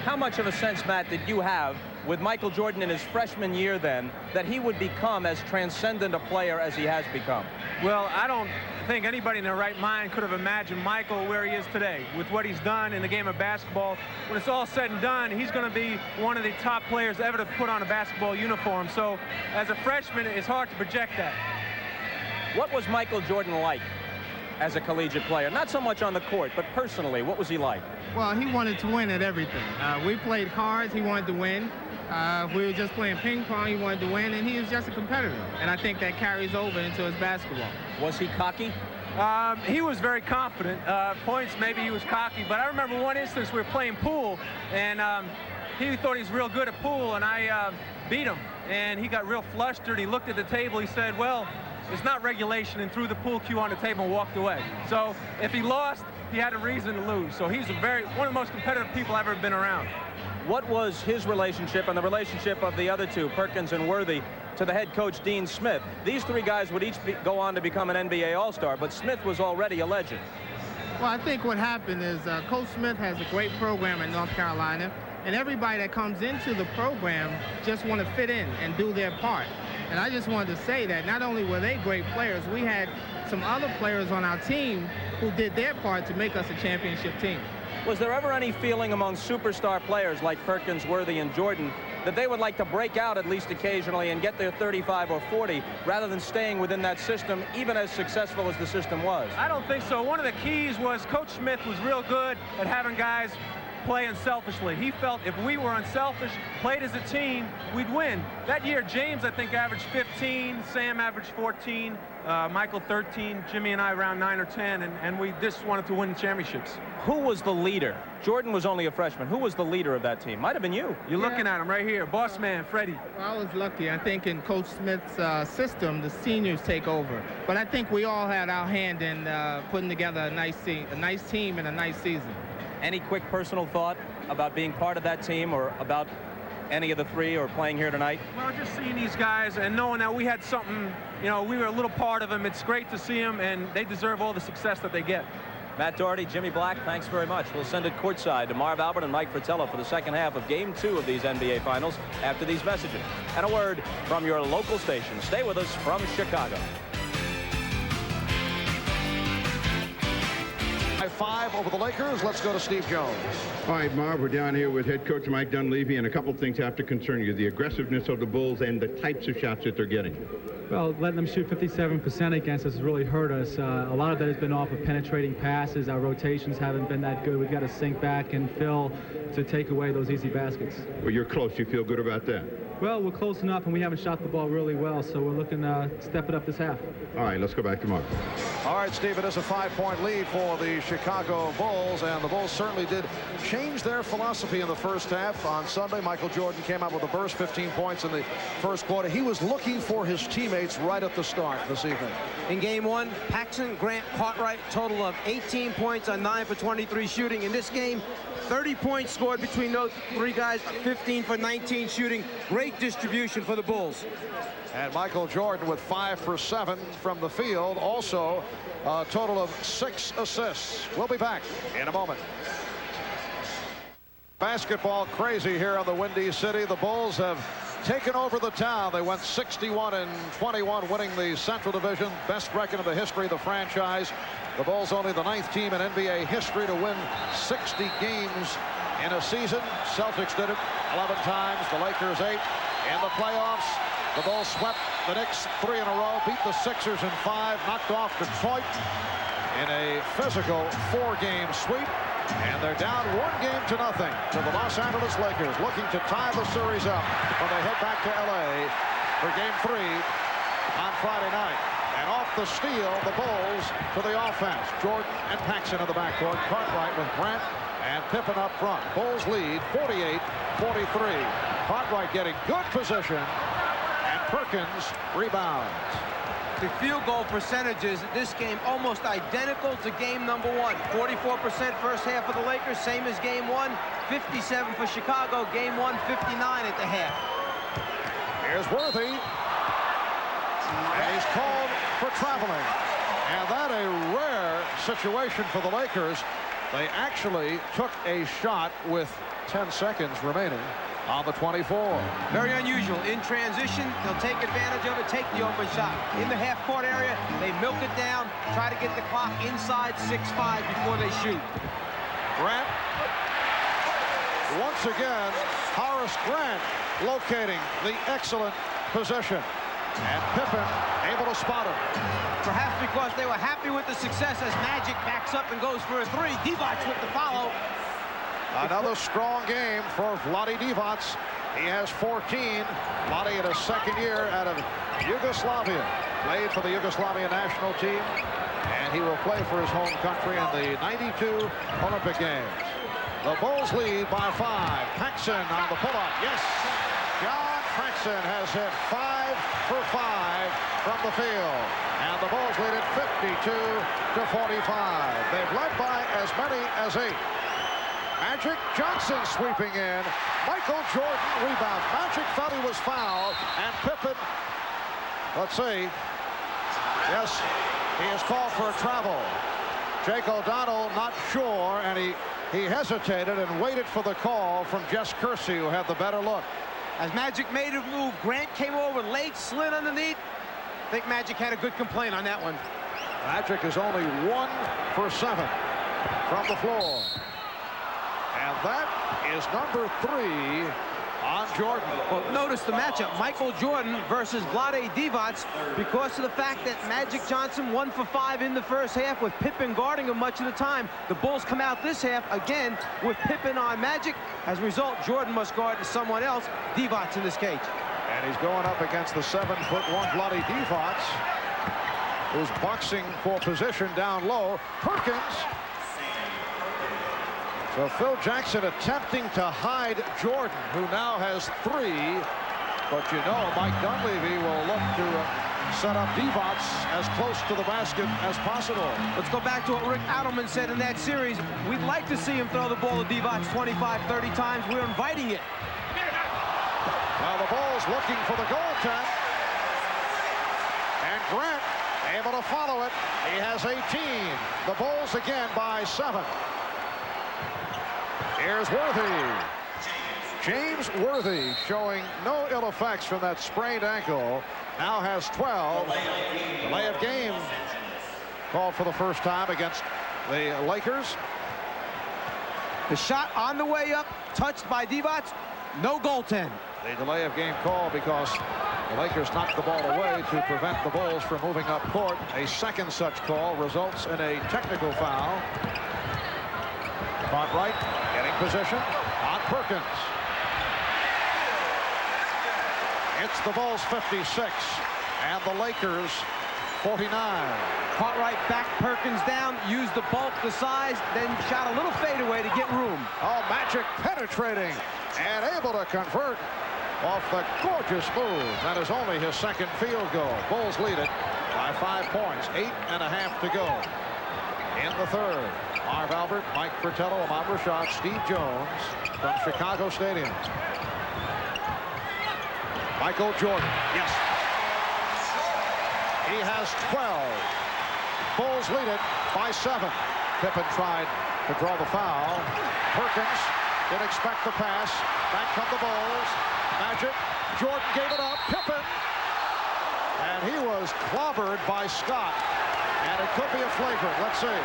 How much of a sense, Matt, did you have with Michael Jordan in his freshman year then that he would become as transcendent a player as he has become? Well, I don't think anybody in their right mind could have imagined Michael where he is today with what he's done in the game of basketball. When it's all said and done, he's going to be one of the top players ever to put on a basketball uniform. So as a freshman, it's hard to project that. What was Michael Jordan like as a collegiate player? Not so much on the court, but personally, what was he like? Well, he wanted to win at everything. We played cards, he wanted to win. If we were just playing ping pong, he wanted to win, and he was just a competitor. And I think that carries over into his basketball. Was he cocky? He was very confident. Points, maybe he was cocky, but I remember one instance we were playing pool, and he thought he was real good at pool, and I beat him, and he got real flustered. He looked at the table. He said, well, it's not regulation, and threw the pool cue on the table and walked away. So if he lost, he had a reason to lose. So he's one of the most competitive people I've ever been around. What was his relationship and the relationship of the other two, Perkins and Worthy, to the head coach, Dean Smith? These three guys would each go on to become an NBA All-Star, but Smith was already a legend. Well, I think what happened is Coach Smith has a great program in North Carolina, and everybody that comes into the program just want to fit in and do their part. And I just wanted to say that not only were they great players, we had some other players on our team who did their part to make us a championship team. Was there ever any feeling among superstar players like Perkins, Worthy, and Jordan that they would like to break out at least occasionally and get their 35 or 40 rather than staying within that system, even as successful as the system was? I don't think so. One of the keys was Coach Smith was real good at having guys play unselfishly. He felt if we were unselfish, played as a team, we'd win. That year, James, I think, averaged 15, Sam averaged 14, Michael 13, Jimmy and I around 9 or 10, and we just wanted to win championships. Who was the leader? Jordan was only a freshman. Who was the leader of that team? Might have been you. You're looking at him right here, boss man, Freddie. Well, I was lucky. I think in Coach Smith's system, the seniors take over. But I think we all had our hand in putting together a nice team and a nice season. Any quick personal thought about being part of that team or about any of the three or playing here tonight? Well, just seeing these guys and knowing that we had something, you know, we were a little part of them. It's great to see them, and they deserve all the success that they get. Matt Doherty, Jimmy Black, thanks very much. We'll send it courtside to Marv Albert and Mike Fratello for the second half of Game 2 of these NBA Finals after these messages. And a word from your local station. Stay with us from Chicago. 5 over the Lakers. Let's go to Steve Jones. All right, Marv, we're down here with head coach Mike Dunleavy, and a couple of things have to concern you: the aggressiveness of the Bulls and the types of shots that they're getting. Well, letting them shoot 57% against us has really hurt us. A lot of that has been off of penetrating passes. Our rotations haven't been that good. We've got to sink back and fill to take away those easy baskets. Well, you're close. You feel good about that? Well, we're close enough, and we haven't shot the ball really well, so we're looking to step it up this half. All right, let's go back to Mark. All right, Steve, it is a 5-point lead for the Chicago Bulls, and the Bulls certainly did change their philosophy in the first half. On Sunday, Michael Jordan came out with a burst, 15 points in the first quarter. He was looking for his teammates right at the start this evening. In Game 1, Paxson, Grant, Cartwright, total of 18 points on 9 for 23 shooting. In this game, 30 points scored between those three guys, 15 for 19 shooting. Great distribution for the Bulls. And Michael Jordan with 5 for 7 from the field. Also a total of 6 assists. We'll be back in a moment. Basketball crazy here in the Windy City. The Bulls have taken over the town. They went 61-21, winning the Central Division, best record in the history of the franchise. The Bulls only the 9th team in NBA history to win 60 games in a season. Celtics did it 11 times, the Lakers 8. In the playoffs, the Bulls swept the Knicks 3 in a row, beat the Sixers in 5, knocked off Detroit in a physical 4-game sweep. And they're down 1-0 to the Los Angeles Lakers, looking to tie the series up when they head back to L.A. for Game 3 on Friday night. And off the steal, the Bulls to the offense. Jordan and Paxson in the backcourt. Cartwright with Grant and Pippen up front. Bulls lead 48-43. Cartwright getting good position, and Perkins rebounds. The field goal percentages in this game almost identical to game number 1. 44% first half for the Lakers, same as game 1. 57 for Chicago. Game 1, 59 at the half. Here's Worthy. And he's called for traveling. And that a rare situation for the Lakers. They actually took a shot with 10 seconds remaining on the 24. Very unusual. In transition, they'll take advantage of it, take the open shot. In the half-court area, they milk it down, try to get the clock inside 6-5 before they shoot. Grant. Once again, Horace Grant locating the excellent position. And Pippen able to spot him. Perhaps because they were happy with the success as Magic backs up and goes for a 3. Divac with the follow. Another strong game for Vlade Divac. He has 14. Vlade in his second year out of Yugoslavia. Played for the Yugoslavia national team. and he will play for his home country in the '92 Olympic Games. The Bulls lead by 5. Paxson on the pull-up. Yes, John Paxson has hit 5 for 5 from the field, and the Bulls lead it 52-45. They've led by as many as 8. Magic Johnson sweeping in. Michael Jordan rebounds. Magic thought he was fouled, and Pippen, let's see. Yes, he is called for a travel. Jake O'Donnell not sure, and he hesitated and waited for the call from Jess Kersey, who had the better look. As Magic made a move, Grant came over late, slid underneath. I think Magic had a good complaint on that one. Magic is only 1 for 7 from the floor. And that is number 3 on Jordan. Well, notice the matchup, Michael Jordan versus Vlade Divac, because of the fact that Magic Johnson 1 for 5 in the first half with Pippen guarding him much of the time. The Bulls come out this half again with Pippen on Magic. As a result, Jordan must guard someone else, Divac in this case. And he's going up against the 7'1" Vlade Divac, who's boxing for position down low. Perkins. So Phil Jackson attempting to hide Jordan, who now has 3. But you know, Mike Dunleavy will look to set up Divac as close to the basket as possible. Let's go back to what Rick Adelman said in that series. We'd like to see him throw the ball to Divac 25, 30 times. We're inviting it. Now the Bulls looking for the goal attempt. And Grant able to follow it. He has 18. The Bulls again by 7. Here's Worthy. James Worthy, showing no ill effects from that sprained ankle, now has 12. Delay of game called for the first time against the Lakers. The shot on the way up, touched by Divac, no goaltend. The delay of game call because the Lakers knocked the ball away to prevent the Bulls from moving up court. A second such call results in a technical foul. Cartwright getting position on Perkins. It's the Bulls 56 and the Lakers 49. Cartwright backed Perkins down, used the bulk, the size, then shot a little fadeaway to get room. Oh, Magic penetrating and able to convert off the gorgeous move. That is only his second field goal. Bulls lead it by 5 points. 8.5 to go in the third. Marv Albert, Mike Fratello, Ahmad Rashad, Steve Jones from Chicago Stadium. Michael Jordan. Yes. He has 12. Bulls lead it by 7. Pippen tried to draw the foul. Perkins didn't expect the pass. Back come the Bulls. Magic. Jordan gave it up. Pippen. And he was clobbered by Scott. And it could be a flagrant. Let's see.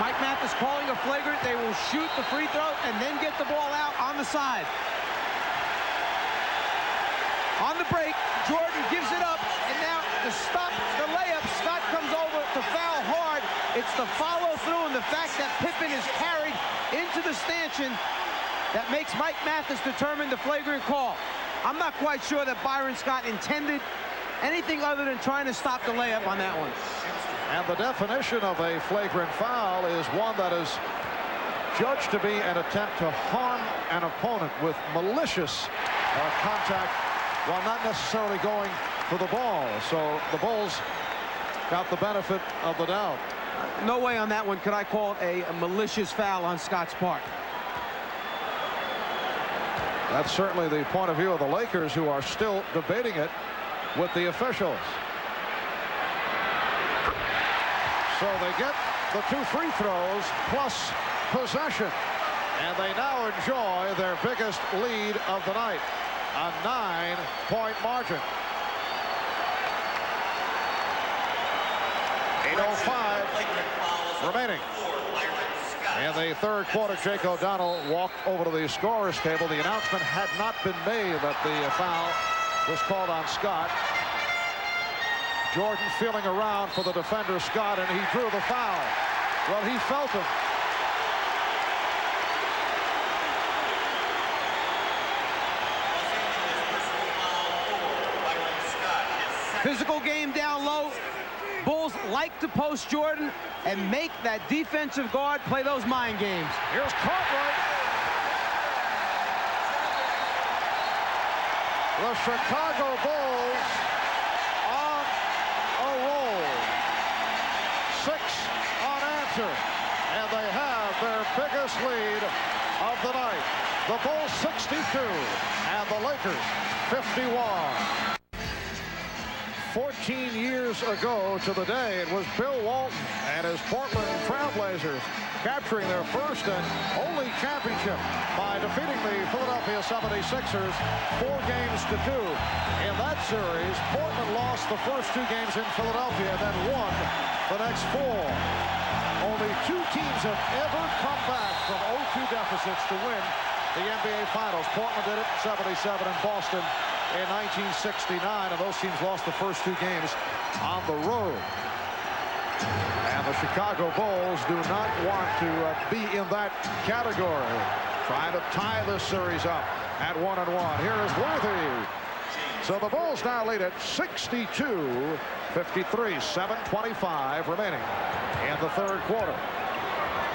Mike Mathis calling a flagrant. They will shoot the free throw and then get the ball out on the side. On the break, Jordan gives it up, and now to stop the layup, Scott comes over to foul hard. It's the follow-through and the fact that Pippen is carried into the stanchion that makes Mike Mathis determine the flagrant call. I'm not quite sure that Byron Scott intended anything other than trying to stop the layup on that one. And the definition of a flagrant foul is one that is judged to be an attempt to harm an opponent with malicious contact while not necessarily going for the ball. So the Bulls got the benefit of the doubt. No way on that one could I call it a malicious foul on Scott's part. That's certainly the point of view of the Lakers, who are still debating it with the officials. So they get the 2 free throws plus possession, and they now enjoy their biggest lead of the night, a 9-point margin. 8:05 remaining. In the third quarter, Jake O'Donnell walked over to the scorer's table. The announcement had not been made that the foul was called on Scott. Jordan feeling around for the defender, Scott, and he drew the foul. Well, he felt him. Physical game down low. Bulls Bulls like to post Jordan and make that defensive guard play those mind games. Here's Cartwright. The Chicago Bulls on a roll. 6 unanswered, and they have their biggest lead of the night. The Bulls 62 and the Lakers 51. 14 years ago to the day, it was Bill Walton and his Portland Trailblazers capturing their first and only championship by defeating the Philadelphia 76ers 4 games to 2. In that series, Portland lost the first 2 games in Philadelphia and then won the next 4. Only 2 teams have ever come back from 0-2 deficits to win the NBA Finals. Portland did it in 77 and Boston in 1969, and those teams lost the first 2 games on the road. And the Chicago Bulls do not want to be in that category. Trying to tie this series up at 1-1. Here is Worthy. So the Bulls now lead at 62-53, 7:25 remaining in the third quarter.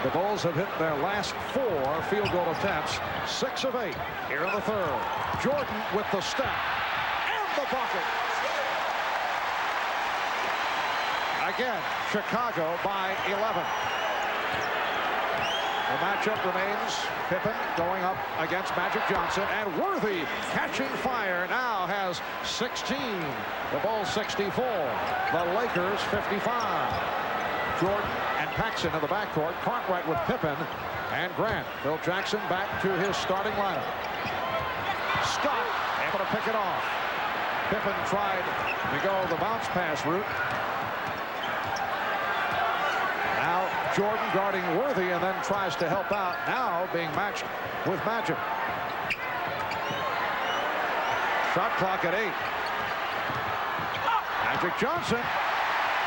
The Bulls have hit their last 4 field goal attempts, 6 of 8 here in the third. Jordan with the step and the bucket. Again, Chicago by 11. The matchup remains Pippen going up against Magic Johnson, and Worthy catching fire now has 16. The Bulls 64. The Lakers 55. Jordan and Paxson in the backcourt. Cartwright with Pippen and Grant. Phil Jackson back to his starting lineup. Scott able to pick it off. Pippen tried to go the bounce pass route. Now Jordan guarding Worthy and then tries to help out. Now being matched with Magic. Shot clock at 8. Magic Johnson.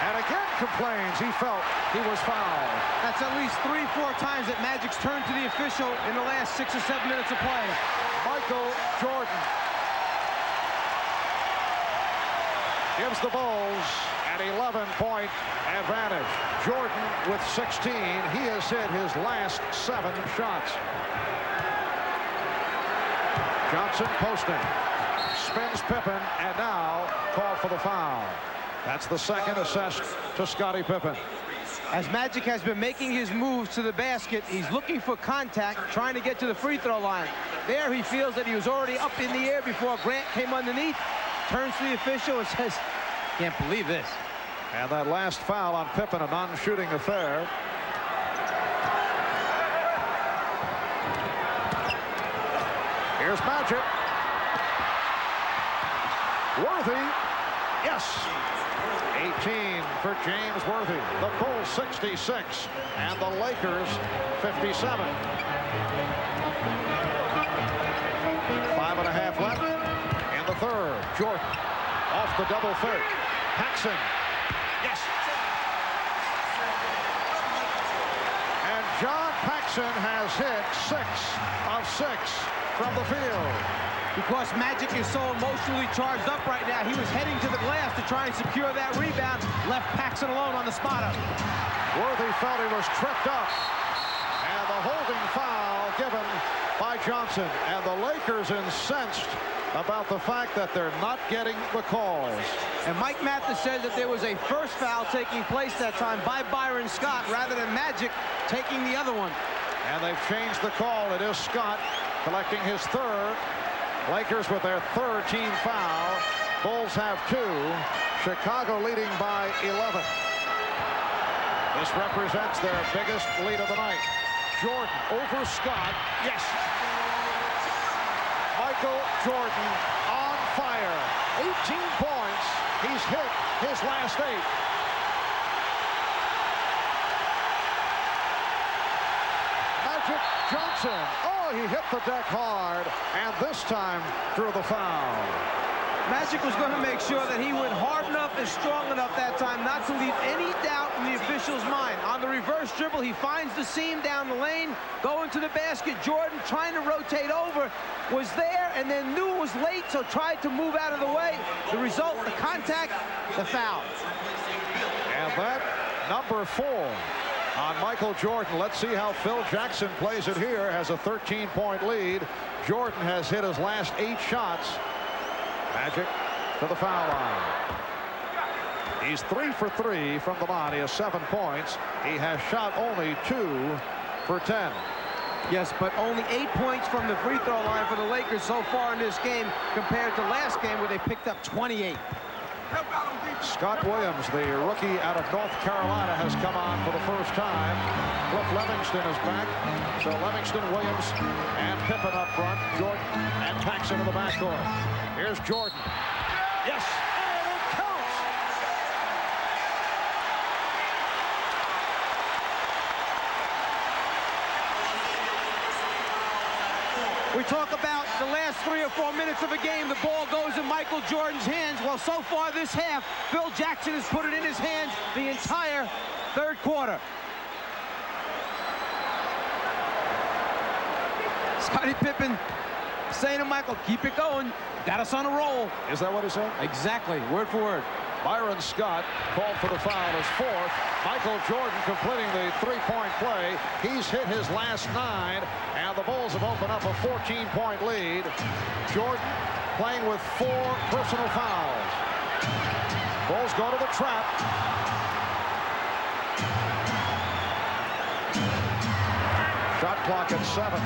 And again complains he felt he was fouled. That's at least 3-4 times that Magic's turned to the official in the last 6 or 7 minutes of play. Michael Jordan gives the Bulls an 11-point advantage. Jordan with 16. He has hit his last 7 shots. Johnson posting. Spins Pippen and now called for the foul. That's the second assessed to Scottie Pippen. As Magic has been making his moves to the basket, he's looking for contact, trying to get to the free throw line. There he feels that he was already up in the air before Grant came underneath. Turns to the official and says, "Can't believe this." And that last foul on Pippen, a non-shooting affair. Here's Magic. Worthy. Yes. 18 for James Worthy. The Bulls 66 and the Lakers 57. 5.5 left in the third. Jordan off the double fake. Paxson. Yes. And John Paxson has hit 6 of 6 from the field. Because Magic is so emotionally charged up right now, he was heading to the glass to try and secure that rebound. Left Paxson alone on the spot-up. Worthy felt he was tripped up. And the holding foul given by Johnson. And the Lakers incensed about the fact that they're not getting the calls. And Mike Mathis said that there was a first foul taking place that time by Byron Scott rather than Magic taking the other one. And they've changed the call. It is Scott collecting his third. Lakers with their third team foul. Bulls have 2. Chicago leading by 11. This represents their biggest lead of the night. Jordan over Scott. Yes. Michael Jordan on fire. 18 points. He's hit his last 8. Magic Johnson. Oh, he hit the deck hard, and this time drew the foul. Magic was going to make sure that he went hard enough and strong enough that time not to leave any doubt in the official's mind. On the reverse dribble, he finds the seam down the lane, going to the basket. Jordan, trying to rotate over, was there and then knew it was late, so tried to move out of the way. The result, the contact, the foul. And that number 4 on Michael Jordan. Let's see how Phil Jackson plays it here. Has a 13-point lead. Jordan has hit his last 8 shots. Magic to the foul line. He's 3 for 3 from the line. He has 7 points. He has shot only 2 for 10. Yes, but only 8 points from the free throw line for the Lakers so far in this game compared to last game where they picked up 28. Scott Williams, the rookie out of North Carolina, has come on for the first time. Cliff Levingston is back. So Levingston, Williams, and Pippen up front. Jordan and Paxson in the backcourt. Here's Jordan. Yes, and it counts. We talk about the last 3 or 4 minutes of a game. The ball goes in Michael Jordan's hands. Well, so far this half, Phil Jackson has put it in his hands the entire third quarter. Scottie Pippen saying to Michael, keep it going. Got us on a roll. Is that what he said? Exactly, word for word. Byron Scott called for the foul, his 4th. Michael Jordan completing the 3-point play. He's hit his last 9, and the Bulls have opened up a 14-point lead. Jordan playing with 4 personal fouls. Bulls go to the trap. Shot clock at 7.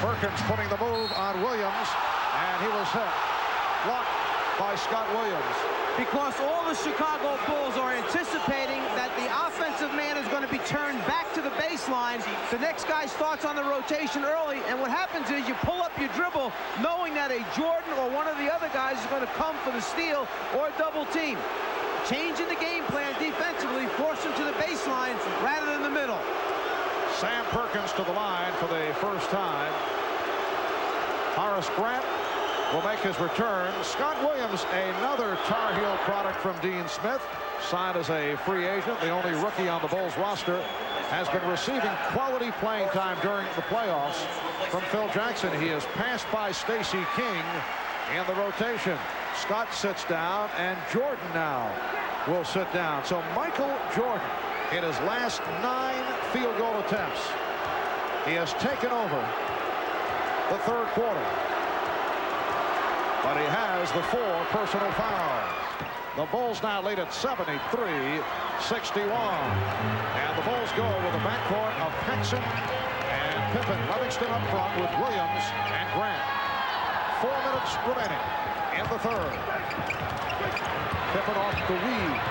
Perkins putting the move on Williams, and he was hit. Blocked by Scott Williams. Because all the Chicago Bulls are anticipating that the offensive man is going to be turned back to the baseline. The next guy starts on the rotation early, and what happens is you pull up your dribble knowing that a Jordan or one of the other guys is going to come for the steal or double team. Changing the game plan defensively, force him to the baseline rather than the middle. Sam Perkins to the line for the first time. Horace Grant will make his return. Scott Williams, another Tar Heel product from Dean Smith, signed as a free agent, the only rookie on the Bulls roster, has been receiving quality playing time during the playoffs from Phil Jackson. He is passed by Stacey King in the rotation. Scott sits down, and Jordan now will sit down. So Michael Jordan, in his last 9 field goal attempts, he has taken over the third quarter. But he has the 4 personal fouls. The Bulls now lead at 73-61. And the Bulls go with a backcourt of Paxson and Pippen. Livingston up front with Williams and Grant. 4 minutes remaining in the third. Pippen off the weave.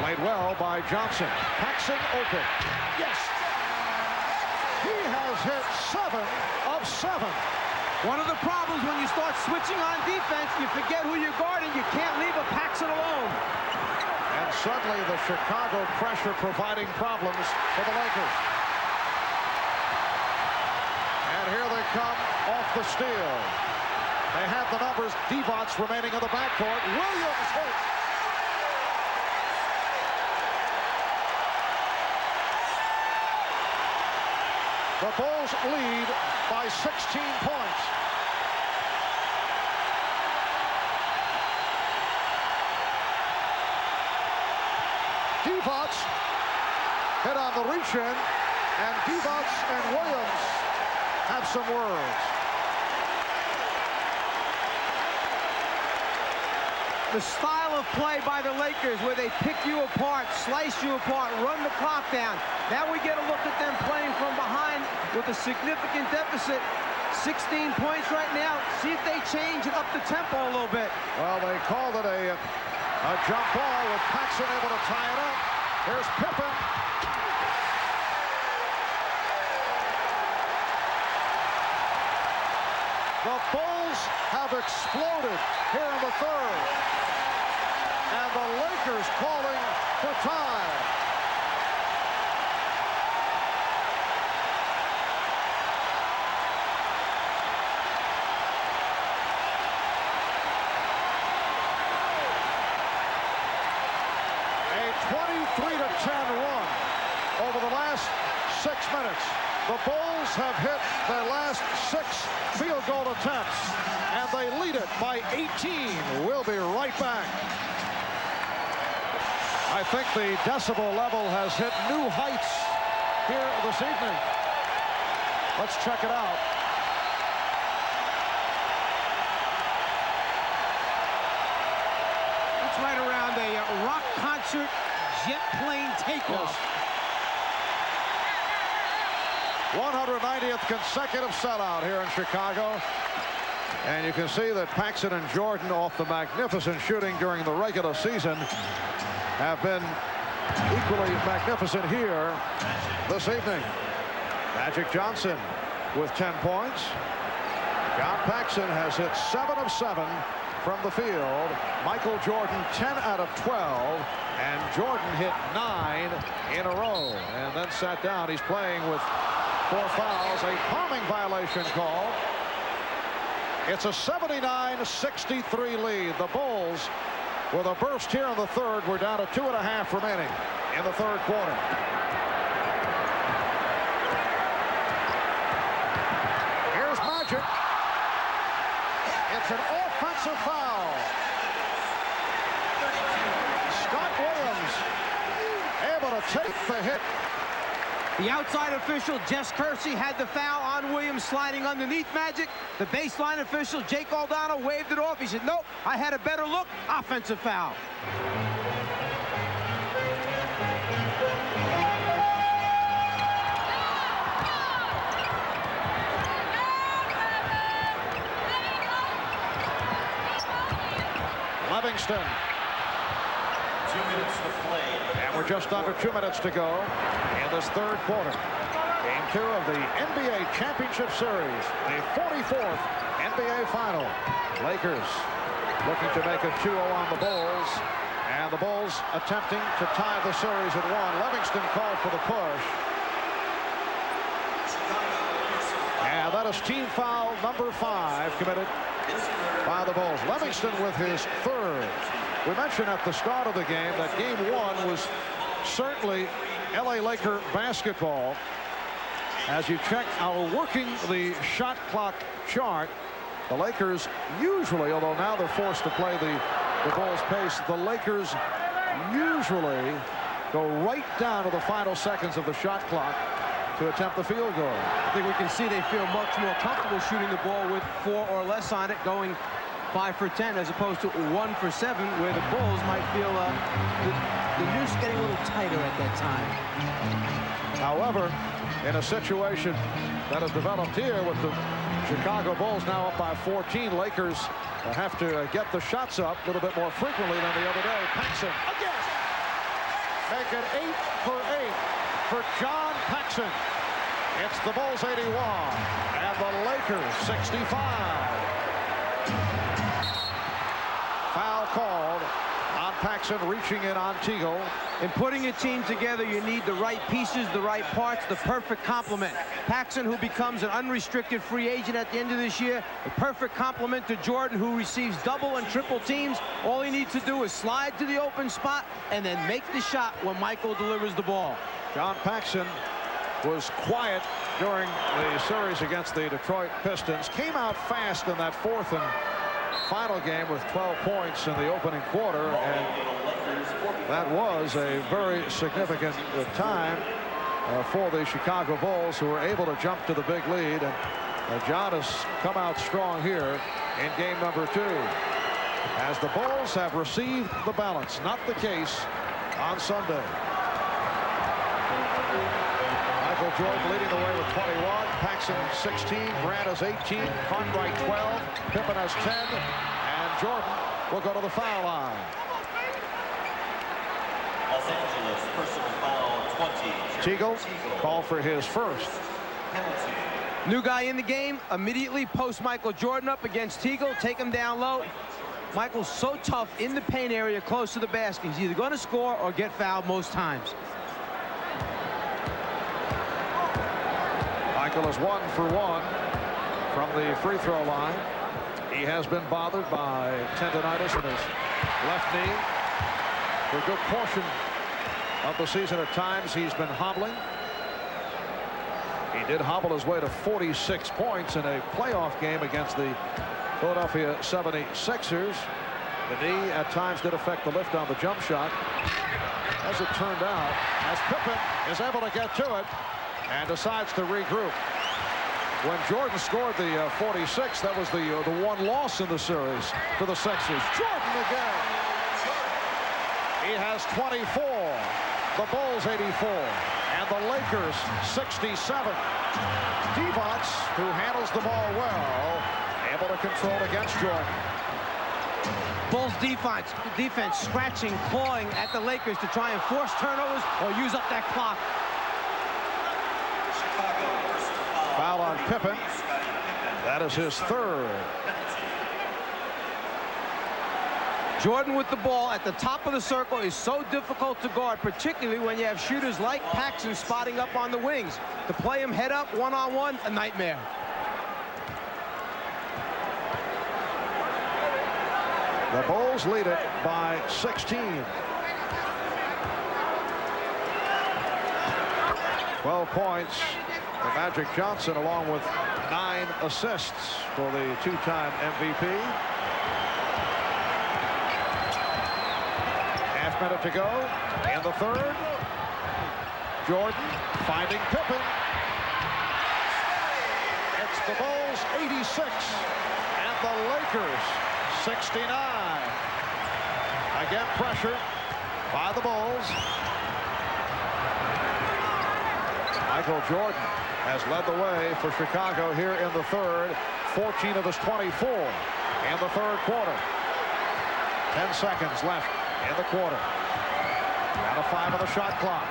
Played well by Johnson. Paxson open. Yes! He has hit 7 of 7. One of the problems when you start switching on defense, you forget who you're guarding. You can't leave a Paxson alone. And suddenly the Chicago pressure providing problems for the Lakers. And here they come off the steal. They have the numbers. Divac remaining in the backcourt. Williams hits. The Bulls lead by 16 points. Divac hit on the reach-in, and Divac and Williams have some words. The style of play by the Lakers where they pick you apart, slice you apart, run the clock down. Now we get a look at them playing from behind with a significant deficit. 16 points right now. See if they change it up the tempo a little bit. Well, they called it a jump ball with Paxson able to tie it up. Here's Pippen. The Bulls have exploded here in the third. And the Lakers calling for time. A 23-10 run over the last 6 minutes. The Bulls have hit their last 6 field goal attempts, and they lead it by 18. We'll be right back. I think the decibel level has hit new heights here this evening. Let's check it out. It's right around a rock concert jet plane takeoff. 190th consecutive sellout here in Chicago. And you can see that Paxson and Jordan, off the magnificent shooting during the regular season, have been equally magnificent here this evening. Magic Johnson with 10 points. John Paxson has hit 7 of 7 from the field. Michael Jordan 10 out of 12. And Jordan hit 9 in a row and then sat down. He's playing with 4 fouls, a palming violation call. It's a 79-63 lead. The Bulls, with a burst here in the third, we're down to 2.5 remaining in the third quarter. Here's Magic. It's an offensive foul. Scott Williams able to take the hit. The outside official, Jess Kersey, had the foul on Williams sliding underneath Magic. The baseline official, Jake Aldana, waved it off. He said, nope, I had a better look. Offensive foul. Livingston. 2 minutes to play. And we're just under 2 minutes to go in this third quarter. Game 2 of the NBA Championship Series, the 44th NBA Final. Lakers looking to make a 2-0 on the Bulls, and the Bulls attempting to tie the series at 1. Livingston called for the push. And that is team foul number 5 committed by the Bulls. Livingston with his 3rd. We mentioned at the start of the game that game 1 was certainly LA Laker basketball. As you check our working the shot clock chart, the Lakers usually, although now they're forced to play the Bulls pace, the Lakers usually go right down to the final seconds of the shot clock to attempt the field goal. I think we can see they feel much more comfortable shooting the ball with 4 or less on it, going 5 for 10 as opposed to 1 for 7, where the Bulls might feel the noose getting a little tighter at that time. However, in a situation that has developed here with the Chicago Bulls now up by 14, Lakers have to get the shots up a little bit more frequently than the other day. Paxson again. Make it 8 for 8 for John Paxson. It's the Bulls 81 and the Lakers 65. Foul called on Paxson, reaching in on Teagle. In putting a team together, you need the right pieces, the right parts, the perfect complement. Paxson, who becomes an unrestricted free agent at the end of this year, the perfect complement to Jordan, who receives double and triple teams. All he needs to do is slide to the open spot and then make the shot when Michael delivers the ball. John Paxson was quiet during the series against the Detroit Pistons. Came out fast in that 4th and final game with 12 points in the opening quarter, and that was a very significant time for the Chicago Bulls, who were able to jump to the big lead. And John has come out strong here in game number 2, as the Bulls have received the balance. Not the case on Sunday. Michael Jordan leading the way with 21. Paxson 16. Grant has 18. Cartwright 12. Pippen has 10. And Jordan will go to the foul line. Los Angeles personal foul 20. Teagle called for his first. New guy in the game, immediately post Michael Jordan up against Teagle, take him down low. Michael's so tough in the paint area close to the basket. He's either going to score or get fouled most times. Michael is 1 for 1 from the free throw line. He has been bothered by tendonitis in his left knee for a good portion of the season. At times he's been hobbling. He did hobble his way to 46 points in a playoff game against the Philadelphia 76ers. The knee at times did affect the lift on the jump shot. as it turned out, as Pippen is able to get to it and decides to regroup. When Jordan scored the 46, that was the one loss in the series to the Sixers. Jordan again. He has 24. The Bulls 84. And the Lakers 67. Divac, who handles the ball well, able to control against Jordan. Bulls defense scratching, clawing at the Lakers to try and force turnovers or use up that clock. Foul on Pippen. That is his third. Jordan with the ball at the top of the circle is so difficult to guard, particularly when you have shooters like Paxson spotting up on the wings. To play him head up one-on-one, a nightmare. The Bulls lead it by 16. 12 points for Magic Johnson, along with 9 assists for the two-time MVP. Half minute to go in the third. Jordan finding Pippen. It's the Bulls 86 and the Lakers 69. Again, pressure by the Bulls. Michael Jordan has led the way for Chicago here in the third. 14 of his 24 in the third quarter. 10 seconds left in the quarter. Down to 5 on the shot clock.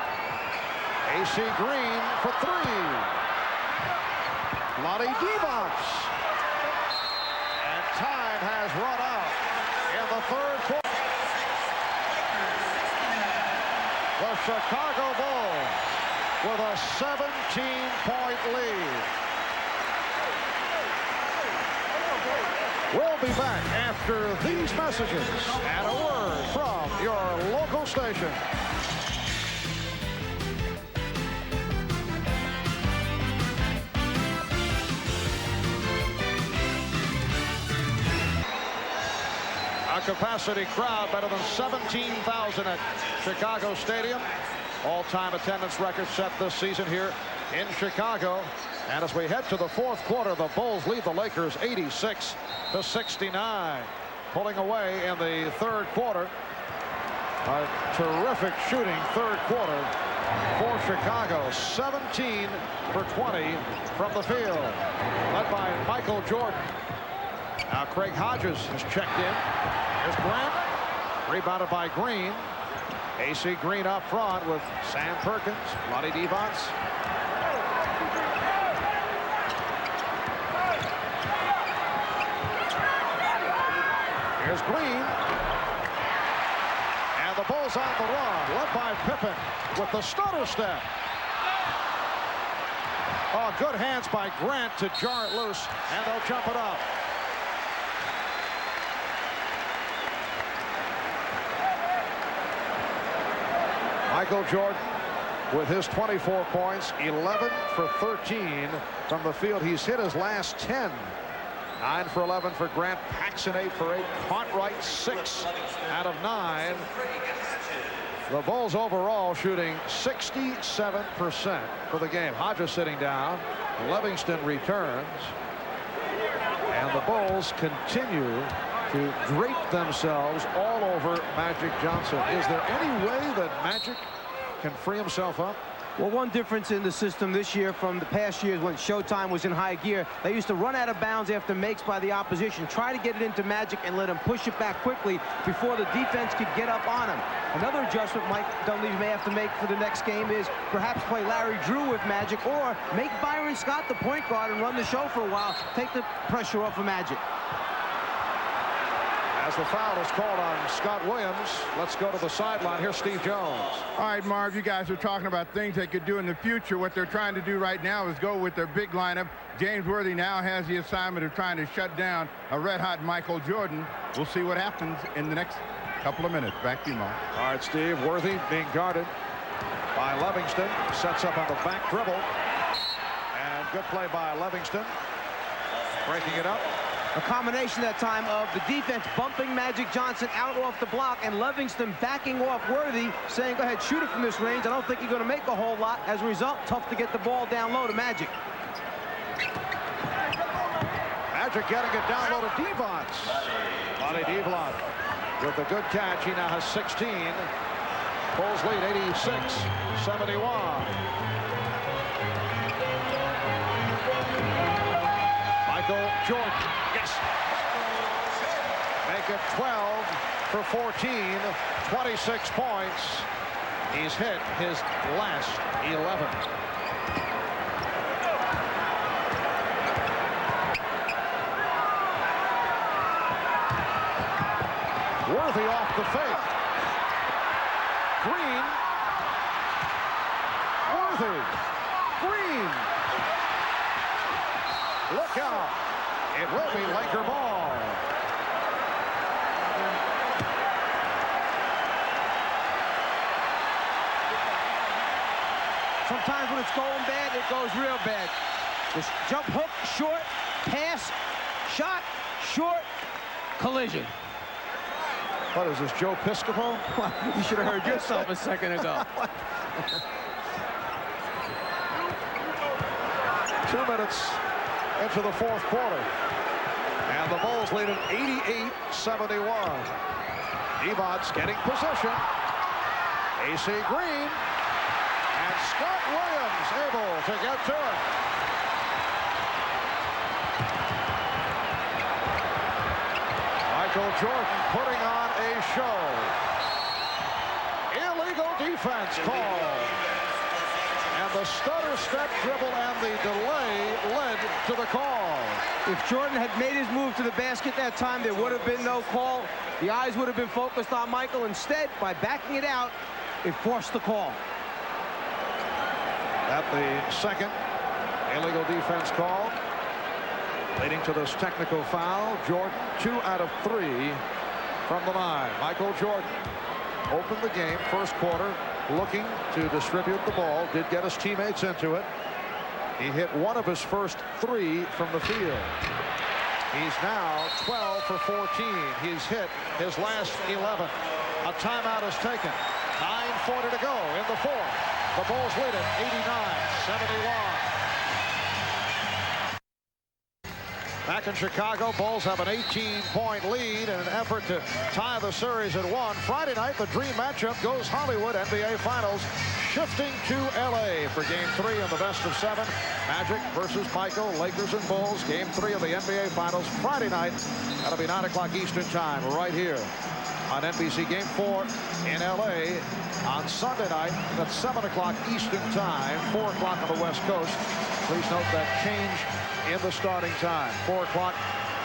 AC Green for 3. Lonnie Divac. And time has run out in the third quarter. The Chicago Bulls with a 17-point lead. We'll be back after these messages and a word from your local station. A capacity crowd better than 17,000 at Chicago Stadium. All-time attendance record set this season here in Chicago. And as we head to the fourth quarter, the Bulls lead the Lakers 86-69. Pulling away in the third quarter. A terrific shooting third quarter for Chicago. 17 for 20 from the field. Led by Michael Jordan. Now Craig Hodges has checked in. Here's Grant. Rebounded by Green. AC Green up front with Sam Perkins, Lonnie Divac. Here's Green. And the Bulls on the run, led by Pippen with the stutter step. Oh, good hands by Grant to jar it loose, and they'll jump it up. Michael Jordan with his 24 points, 11 for 13 from the field. He's hit his last 10. 9 for 11 for Grant. Paxson 8 for 8. Cartwright 6 out of 9. The Bulls overall shooting 67% for the game. Hodges sitting down. Livingston returns. And the Bulls continue to drape themselves all over Magic Johnson. Is there any way that Magic can free himself up? Well, one difference in the system this year from the past years when Showtime was in high gear, they used to run out of bounds after makes by the opposition, try to get it into Magic and let him push it back quickly before the defense could get up on him. Another adjustment Mike Dunleavy may have to make for the next game is perhaps play Larry Drew with Magic or make Byron Scott the point guard and run the show for a while, take the pressure off of Magic. As the foul is called on Scott Williams, let's go to the sideline. Here's Steve Jones. All right, Marv, you guys are talking about things they could do in the future. What they're trying to do right now is go with their big lineup. James Worthy now has the assignment of trying to shut down a red-hot Michael Jordan. We'll see what happens in the next couple of minutes. Back to you, Marv. All right, Steve. Worthy being guarded by Livingston. Sets up on the back dribble. And good play by Livingston. Breaking it up. A combination that time of the defense bumping Magic Johnson out off the block and Livingston backing off Worthy, saying, go ahead, shoot it from this range. I don't think you're going to make a whole lot. As a result, tough to get the ball down low to Magic. Magic getting it down low to Devons. Lonnie Devlon with a good catch. He now has 16. Bulls lead 86-71. Michael Jordan. Yes. Make it 12 for 14. 26 points. He's hit his last 11. Worthy off the fake. Green. Worthy. Green. Look out. It will be Laker ball. Sometimes when it's going bad, it goes real bad. This jump hook, short, pass, shot, short, collision. What is this, Joe Piscopo? You should have heard yourself a second ago. 2 minutes into the fourth quarter. And the Bulls lead at 88-71. Devons getting possession. AC Green. And Scott Williams able to get to it. Michael Jordan putting on a show. Illegal defense call. And the stutter step dribble and the delay led to the call. If Jordan had made his move to the basket that time, there would have been no call. The eyes would have been focused on Michael. Instead, by backing it out, it forced the call. At the second illegal defense call, leading to this technical foul. Jordan 2 out of 3 from the line. Michael Jordan opened the game first quarter looking to distribute the ball, did get his teammates into it. He hit one of his first 3 from the field. He's now 12 for 14. He's hit his last 11. A timeout is taken. 9:40 to go in the fourth. The Bulls lead it 89-71. Back in Chicago, Bulls have an 18-point lead in an effort to tie the series at 1. Friday night, the dream matchup goes Hollywood NBA Finals, shifting to LA for Game 3 of the best of 7. Magic versus Michael, Lakers and Bulls. Game 3 of the NBA Finals Friday night. That'll be 9 o'clock Eastern Time right here on NBC. Game 4 in LA on Sunday night at 7 o'clock Eastern Time, 4 o'clock on the West Coast. Please note that change in the starting time. 4 o'clock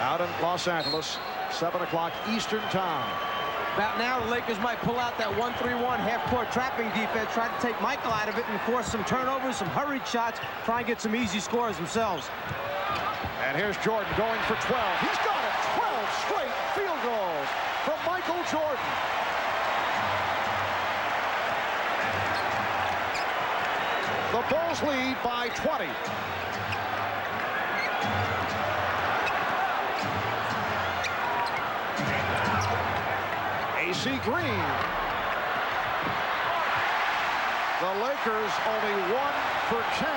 out in Los Angeles, 7 o'clock Eastern Time. About now, the Lakers might pull out that 1-3-1 half-court trapping defense, try to take Michael out of it and force some turnovers, some hurried shots, try and get some easy scores themselves. And here's Jordan going for 12. He's got it. 12 straight field goals from Michael Jordan. The Bulls lead by 20. AC Green. The Lakers only 1 for 10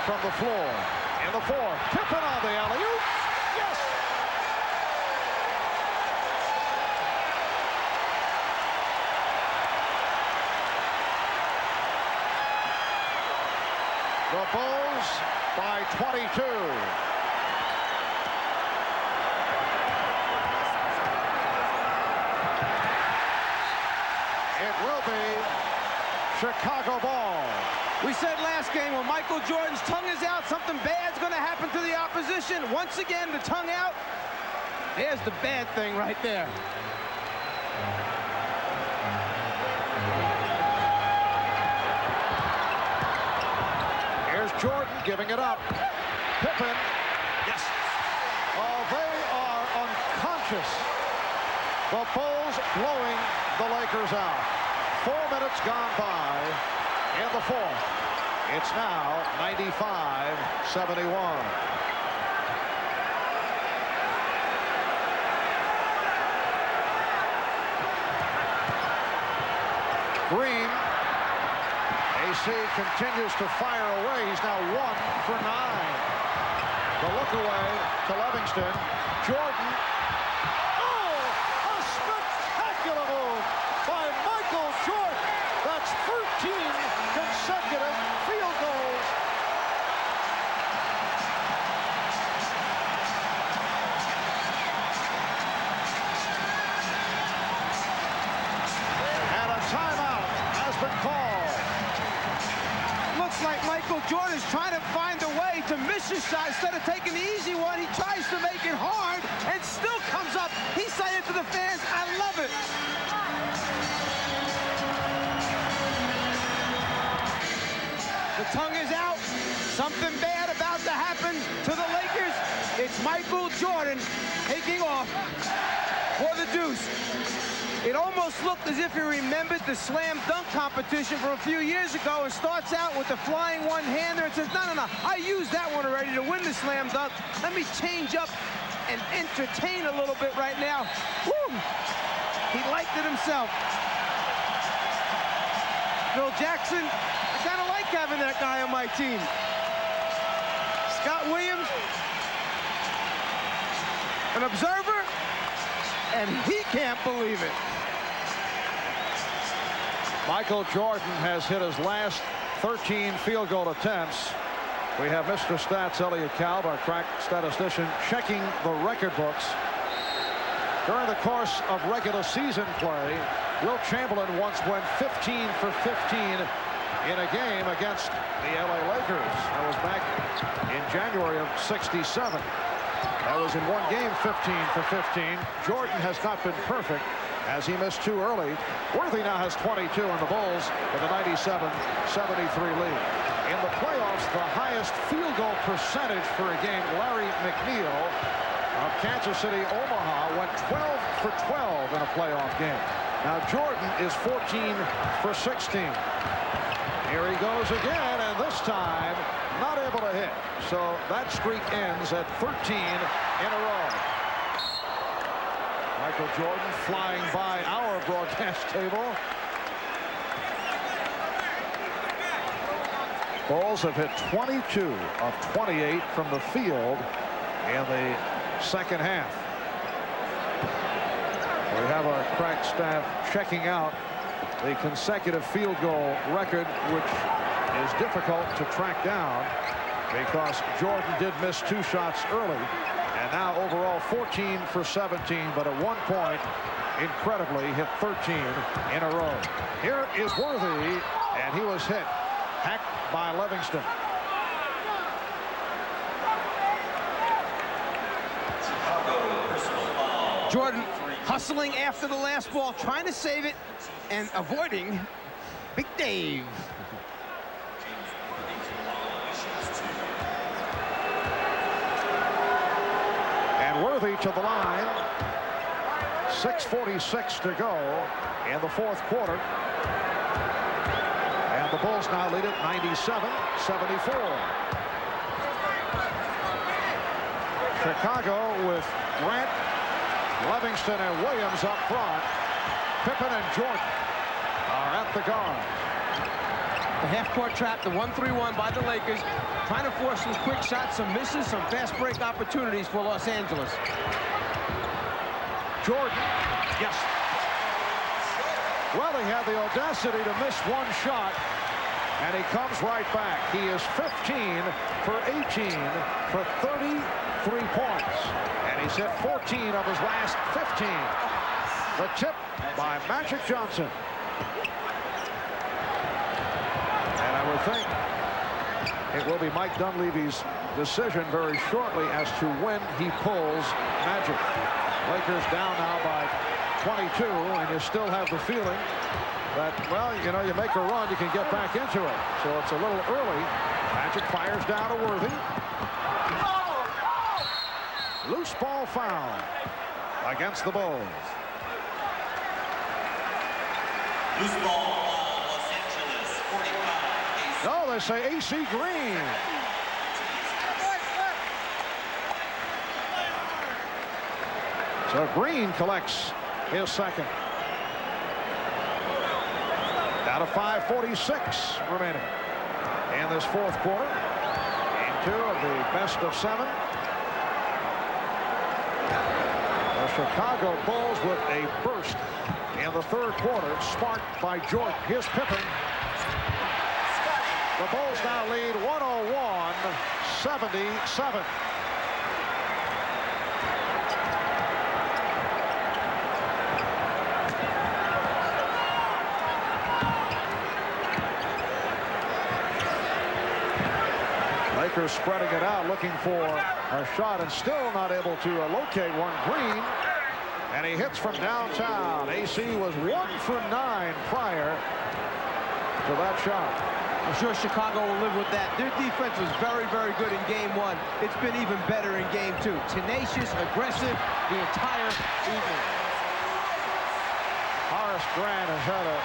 from the floor. In the fourth, Pippen on the alley-oop. Yes! The Bulls by 22. It will be Chicago ball. We said last game when Michael Jordan's tongue is out, something bad's going to happen to the opposition. Once again, the tongue out. There's the bad thing right there. Here's Jordan giving it up. Pippen. Yes. Oh, they are unconscious. The Bulls blowing the Lakers out. 4 minutes gone by in the fourth. It's now 95-71. Green. AC continues to fire away. He's now 1 for 9. The look away to Livingston. Jordan. Oh, a spectacular move by Michael Jordan. That's 13 consecutive field goals. And a timeout has been called. Looks like Michael Jordan's trying to find a way to miss his shot. Instead of taking the easy one, he tries to make it hard and still comes up. He's saying to the fans, I love it. The tongue is out. Something bad about to happen to the Lakers. It's Michael Jordan taking off for the deuce. It almost looked as if he remembered the slam dunk competition from a few years ago and starts out with the flying one-hander and says, no, I used that one already to win the slam dunk. Let me change up and entertain a little bit right now. Woo! He liked it himself. Phil Jackson, I kind of like having that guy on my team. Scott Williams, an observer, and he can't believe it. Michael Jordan has hit his last 13 field goal attempts. We have Mr. Stats, Elliot Kalb, our crack statistician, checking the record books. During the course of regular season play, Wilt Chamberlain once went 15 for 15 in a game against the LA Lakers. That was back in January of '67. That was in one game, 15 for 15. Jordan has not been perfect as he missed 2 early. Worthy now has 22 on the Bulls with a 97-73 lead. In the playoffs, the highest field goal percentage for a game, Larry McNeil of Kansas City, Omaha, went 12 for 12 in a playoff game. Now Jordan is 14 for 16. Here he goes again, and this time not able to hit. So that streak ends at 13 in a row. Michael Jordan flying by our broadcast table. Bulls have hit 22 of 28 from the field in the second half. We have our crack staff checking out the consecutive field goal record, which is difficult to track down because Jordan did miss 2 shots early, and now overall 14 for 17, but at one point incredibly hit 13 in a row. Here is Worthy, and he was hit, hacked by Livingston. Jordan hustling after the last ball, trying to save it and avoiding Big Dave. And Worthy to the line. 6:46 to go in the fourth quarter. And the Bulls now lead it 97-74. Chicago with Grant, Livingston, and Williams up front. Pippen and Jordan are at the guard. The half-court trap, the 1-3-1 by the Lakers, trying to force some quick shots, some misses, some fast break opportunities for Los Angeles. Jordan, yes. Well, he had the audacity to miss 1 shot, and he comes right back. He is 15 for 18 for 33 points, and he's hit 14 of his last 15. The tip by Magic Johnson. And I would think it will be Mike Dunleavy's decision very shortly as to when he pulls Magic. Lakers down now by 22, and you still have the feeling that, well, you know, you make a run, you can get back into it. So it's a little early. Magic fires down to Worthy. Loose ball foul against the Bulls. Loose ball, Los Angeles, 45. No, they say AC Green. So Green collects his second. out of 5:46 remaining in this fourth quarter. Game 2 of the best of 7. The Chicago Bulls with a burst in the third quarter, sparked by Jordan. Here's Pippen. The Bulls now lead 101-77. Lakers spreading it out, looking for a shot, and still not able to locate one. Green, and he hits from downtown. AC was 1 for 9 prior to that shot. I'm sure Chicago will live with that. Their defense was very, very good in game 1. It's been even better in game 2. Tenacious, aggressive the entire evening. Horace Grant has had a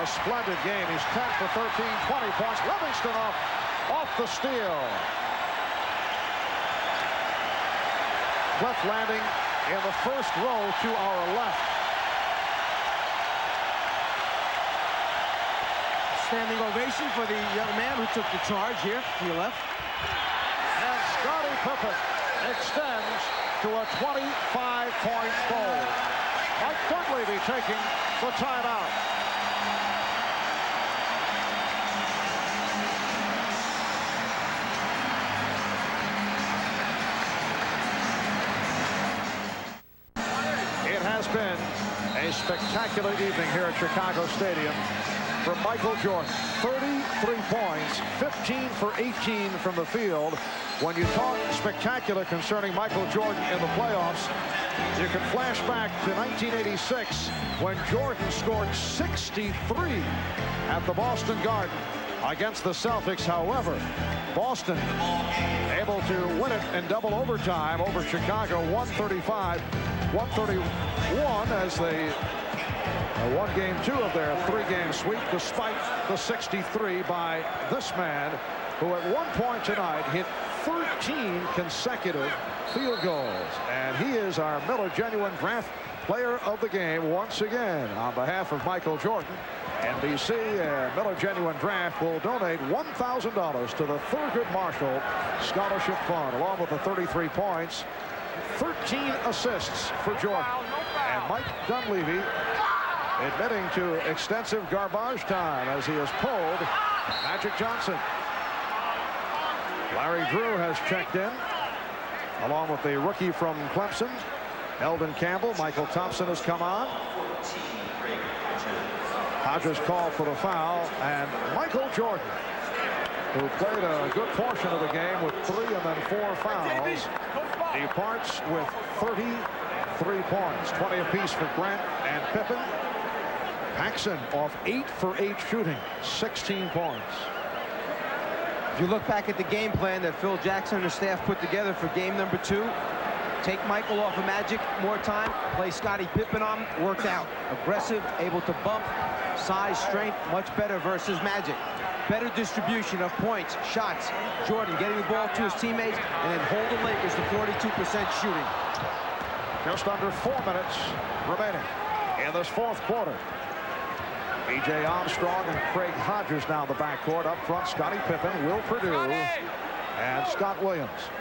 splendid game. He's 10 for 13, 20 points. Livingston off the steal. Cliff landing in the first row to our left. Standing ovation for the young man who took the charge here to your left. And Scottie Pippen extends to a 25-point goal. Mike Dunleavy taking the timeout. It has been a spectacular evening here at Chicago Stadium for Michael Jordan. 33 points, 15 for 18 from the field. When you talk spectacular concerning Michael Jordan in the playoffs, you can flash back to 1986 when Jordan scored 63 at the Boston Garden against the Celtics. However, Boston able to win it in double overtime over Chicago, 135-131, as they won game 2 of their 3-game sweep, despite the 63 by this man, who at one point tonight hit 13 consecutive field goals. And he is our Miller Genuine Draft Player of the Game once again. On behalf of Michael Jordan, NBC and Miller Genuine Draft will donate $1,000 to the Thurgood Marshall Scholarship Fund, along with the 33 points, 13 assists for Jordan. And Mike Dunleavy admitting to extensive garbage time as he has pulled Magic Johnson. Larry Drew has checked in, along with the rookie from Clemson, Eldon Campbell. Michael Thompson has come on. Hodges called for the foul, and Michael Jordan, who played a good portion of the game with 3 and then 4 fouls, departs with 33 points, 20 apiece for Grant and Pippen. Paxson off 8 for 8 shooting, 16 points. If you look back at the game plan that Phil Jackson and the staff put together for game number 2, take Michael off of Magic more time, play Scottie Pippen on, worked out. Aggressive, able to bump, size, strength, much better versus Magic. Better distribution of points, shots. Jordan getting the ball to his teammates and then hold the Lakers to 42% shooting. Just under 4 minutes remaining in this fourth quarter. B.J. Armstrong and Craig Hodges now in the backcourt. Up front, Scottie Pippen, Will Perdue, and Scott Williams.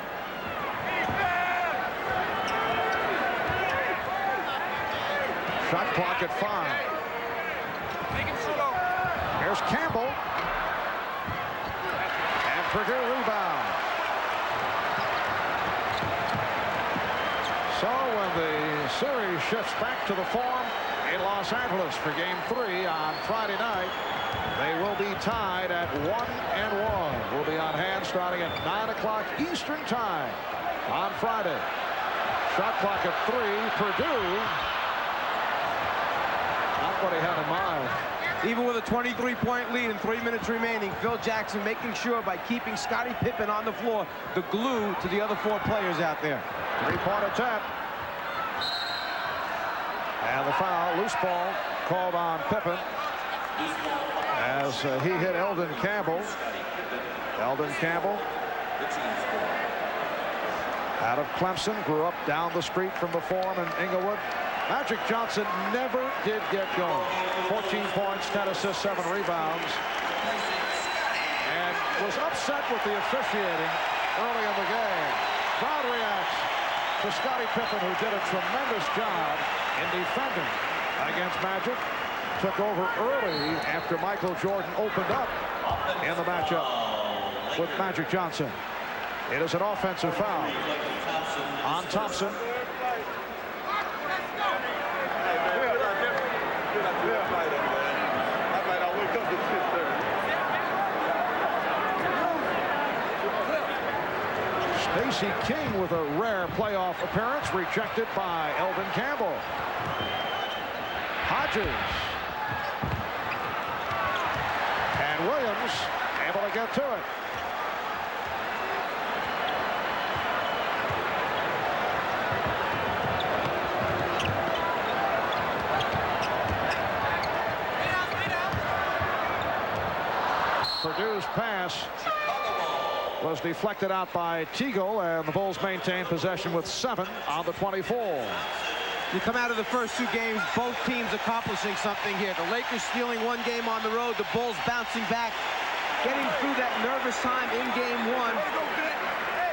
Shot clock at 5. Here's Campbell. And Perdue rebound. So when the series shifts back to the form in Los Angeles for game 3 on Friday night, they will be tied at 1-1. We'll be on hand starting at 9 o'clock Eastern time on Friday. Shot clock at 3. Perdue, not what he had in mind. Even with a 23-point lead and 3 minutes remaining, Phil Jackson making sure by keeping Scottie Pippen on the floor, the glue to the other 4 players out there. 3-point attempt. And the foul, loose ball called on Pippen as he hit Eldon Campbell. Eldon Campbell, out of Clemson, grew up down the street from the Forum in Inglewood. Magic Johnson never did get going. 14 points, 10 assists, 7 rebounds. And was upset with the officiating early in the game. Crowd reacts to Scottie Pippen, who did a tremendous job in defending against Magic. Took over early after Michael Jordan opened up in the matchup with Magic Johnson. It is an offensive foul on Thompson. Stacey King with a rare playoff appearance, rejected by Elvin Campbell. Hodges. And Williams able to get to it. Purdue's pass was deflected out by Teagle, and the Bulls maintain possession with 7 on the 24. You come out of the first 2 games, both teams accomplishing something here. The Lakers stealing 1 game on the road, the Bulls bouncing back, getting through that nervous time in game 1,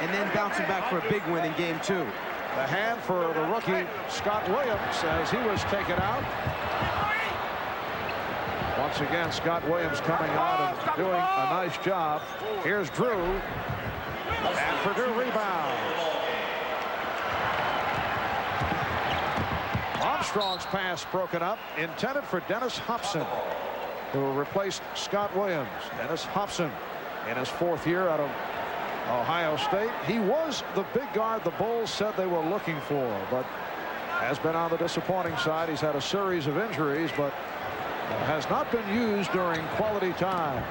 and then bouncing back for a big win in game 2. The hand for the rookie Scott Williams as he was taken out. Once again, Scott Williams coming out and doing a nice job. Here's Drew, and Purdue rebound. Armstrong's pass broken up, intended for Dennis Hobson, who replaced Scott Williams. Dennis Hobson in his 4th year out of Ohio State. He was the big guard the Bulls said they were looking for, but has been on the disappointing side. He's had a series of injuries, but has not been used during quality time.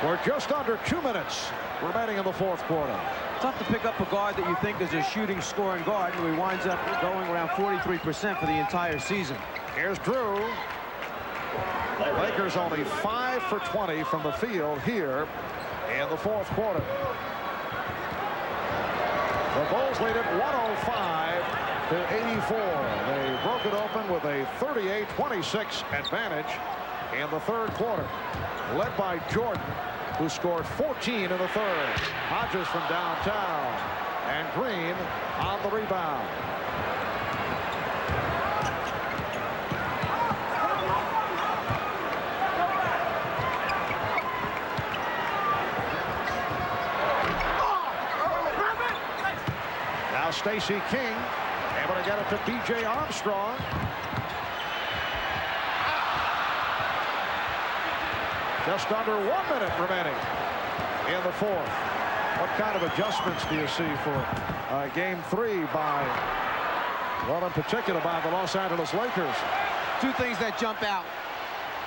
We're just under 2 minutes remaining in the 4th quarter. Tough to pick up a guard that you think is a shooting, scoring guard, and he winds up going around 43% for the entire season. Here's Drew. The Lakers only 5 for 20 from the field here in the 4th quarter. The Bulls lead it 105 to 84. They broke it open with a 38-26 advantage in the 3rd quarter, led by Jordan, who scored 14 in the 3rd. Hodges from downtown, and Green on the rebound. Now Stacey King able to get it to B.J. Armstrong. Just under 1 minute remaining in the 4th. What kind of adjustments do you see for game 3 by, well, in particular by the Los Angeles Lakers? 2 things that jump out.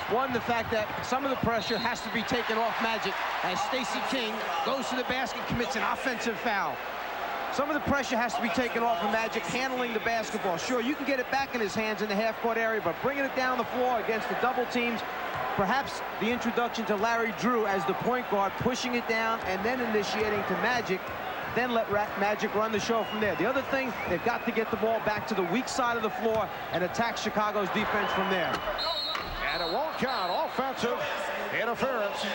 One, the fact that some of the pressure has to be taken off Magic as Stacey King goes to the basket, commits an offensive foul. Some of the pressure has to be taken off of Magic handling the basketball. Sure, you can get it back in his hands in the half-court area, but bringing it down the floor against the double teams, perhaps the introduction to Larry Drew as the point guard, pushing it down and then initiating to Magic, then let Magic run the show from there. The other thing, they've got to get the ball back to the weak side of the floor and attack Chicago's defense from there. And it won't count. Offensive interference.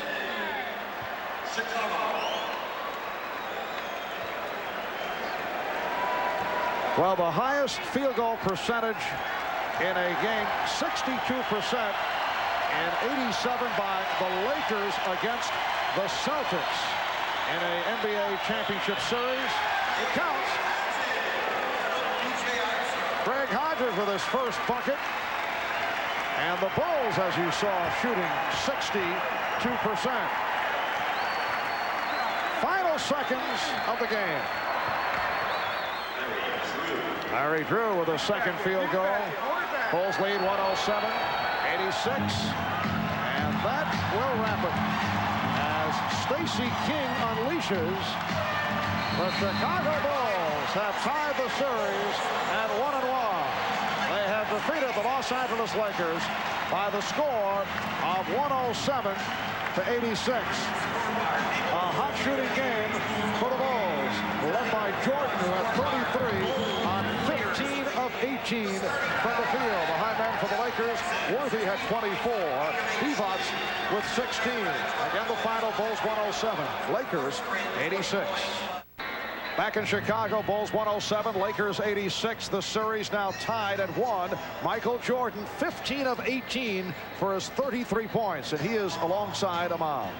Well, the highest field goal percentage in a game, 62%, and 87 by the Lakers against the Celtics in an NBA championship series. It counts. Greg Hodges with his first bucket. And the Bulls, as you saw, shooting 62%. Final seconds of the game. Larry Drew with a second field goal. Bulls lead 107-86. And that will wrap it as Stacey King unleashes. The Chicago Bulls have tied the series at 1-1. They have defeated the Los Angeles Lakers by the score of 107-86. A hot shooting game for the Bulls. Lakers, led by Jordan, who had 33 on 15 of 18 from the field. The high man for the Lakers, Worthy, had 24. Divac with 16. Again, the final, Bulls 107. Lakers 86. Back in Chicago, Bulls 107, Lakers 86. The series now tied at 1. Michael Jordan, 15 of 18 for his 33 points, and he is alongside Ahmad.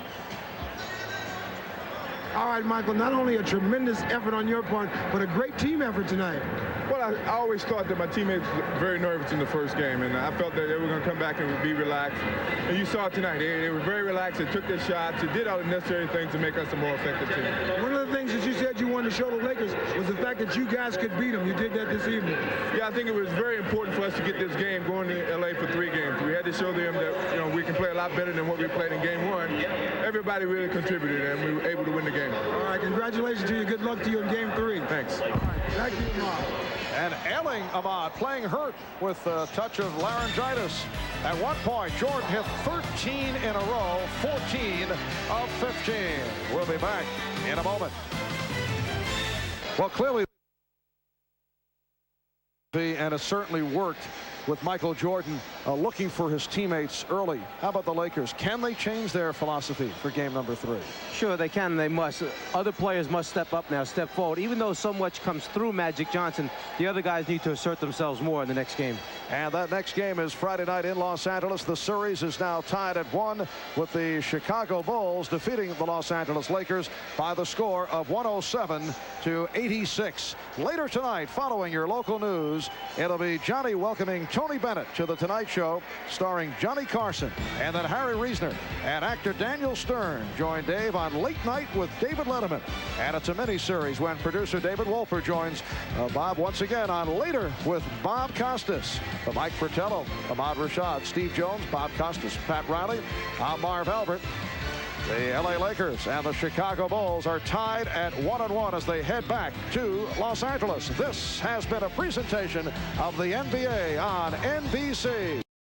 All right, Michael, not only a tremendous effort on your part, but a great team effort tonight. Well, I always thought that my teammates were very nervous in the first game, and I felt that they were going to come back and be relaxed. And you saw it tonight. They were very relaxed. They took their shots. They did all the necessary things to make us a more effective team. One of the things that you said you wanted to show the Lakers was the fact that you guys could beat them. You did that this evening. Yeah, I think it was very important for us to get this game going to L.A. for 3 games. We had to show them that, we can play a lot better than what we played in Game 1. Everybody really contributed, and we were able to win the game. All right, congratulations to you. Good luck to you in Game 3. Thanks. All right, back to you, Ahmad. And ailing Ahmad, playing hurt with a touch of laryngitis. At one point, Jordan hit 13 in a row, 14 of 15. We'll be back in a moment. Well, clearly, and it certainly worked with Michael Jordan looking for his teammates early. How about the Lakers? Can they change their philosophy for game number 3? Sure, they can. They must. Other players must step up now, step forward. Even though so much comes through Magic Johnson, the other guys need to assert themselves more in the next game. And that next game is Friday night in Los Angeles. The series is now tied at 1 with the Chicago Bulls defeating the Los Angeles Lakers by the score of 107-86. Later tonight, following your local news, it'll be Johnny welcoming Tony Bennett to The Tonight Show, starring Johnny Carson. And then Harry Reasoner and actor Daniel Stern join Dave on Late Night with David Letterman. And it's a mini-series when producer David Wolper joins Bob once again on Later with Bob Costas. The Mike Fratello, Ahmad Rashad, Steve Jones, Bob Costas, Pat Riley, I'm Marv Albert. The LA Lakers and the Chicago Bulls are tied at 1-1 as they head back to Los Angeles. This has been a presentation of the NBA on NBC.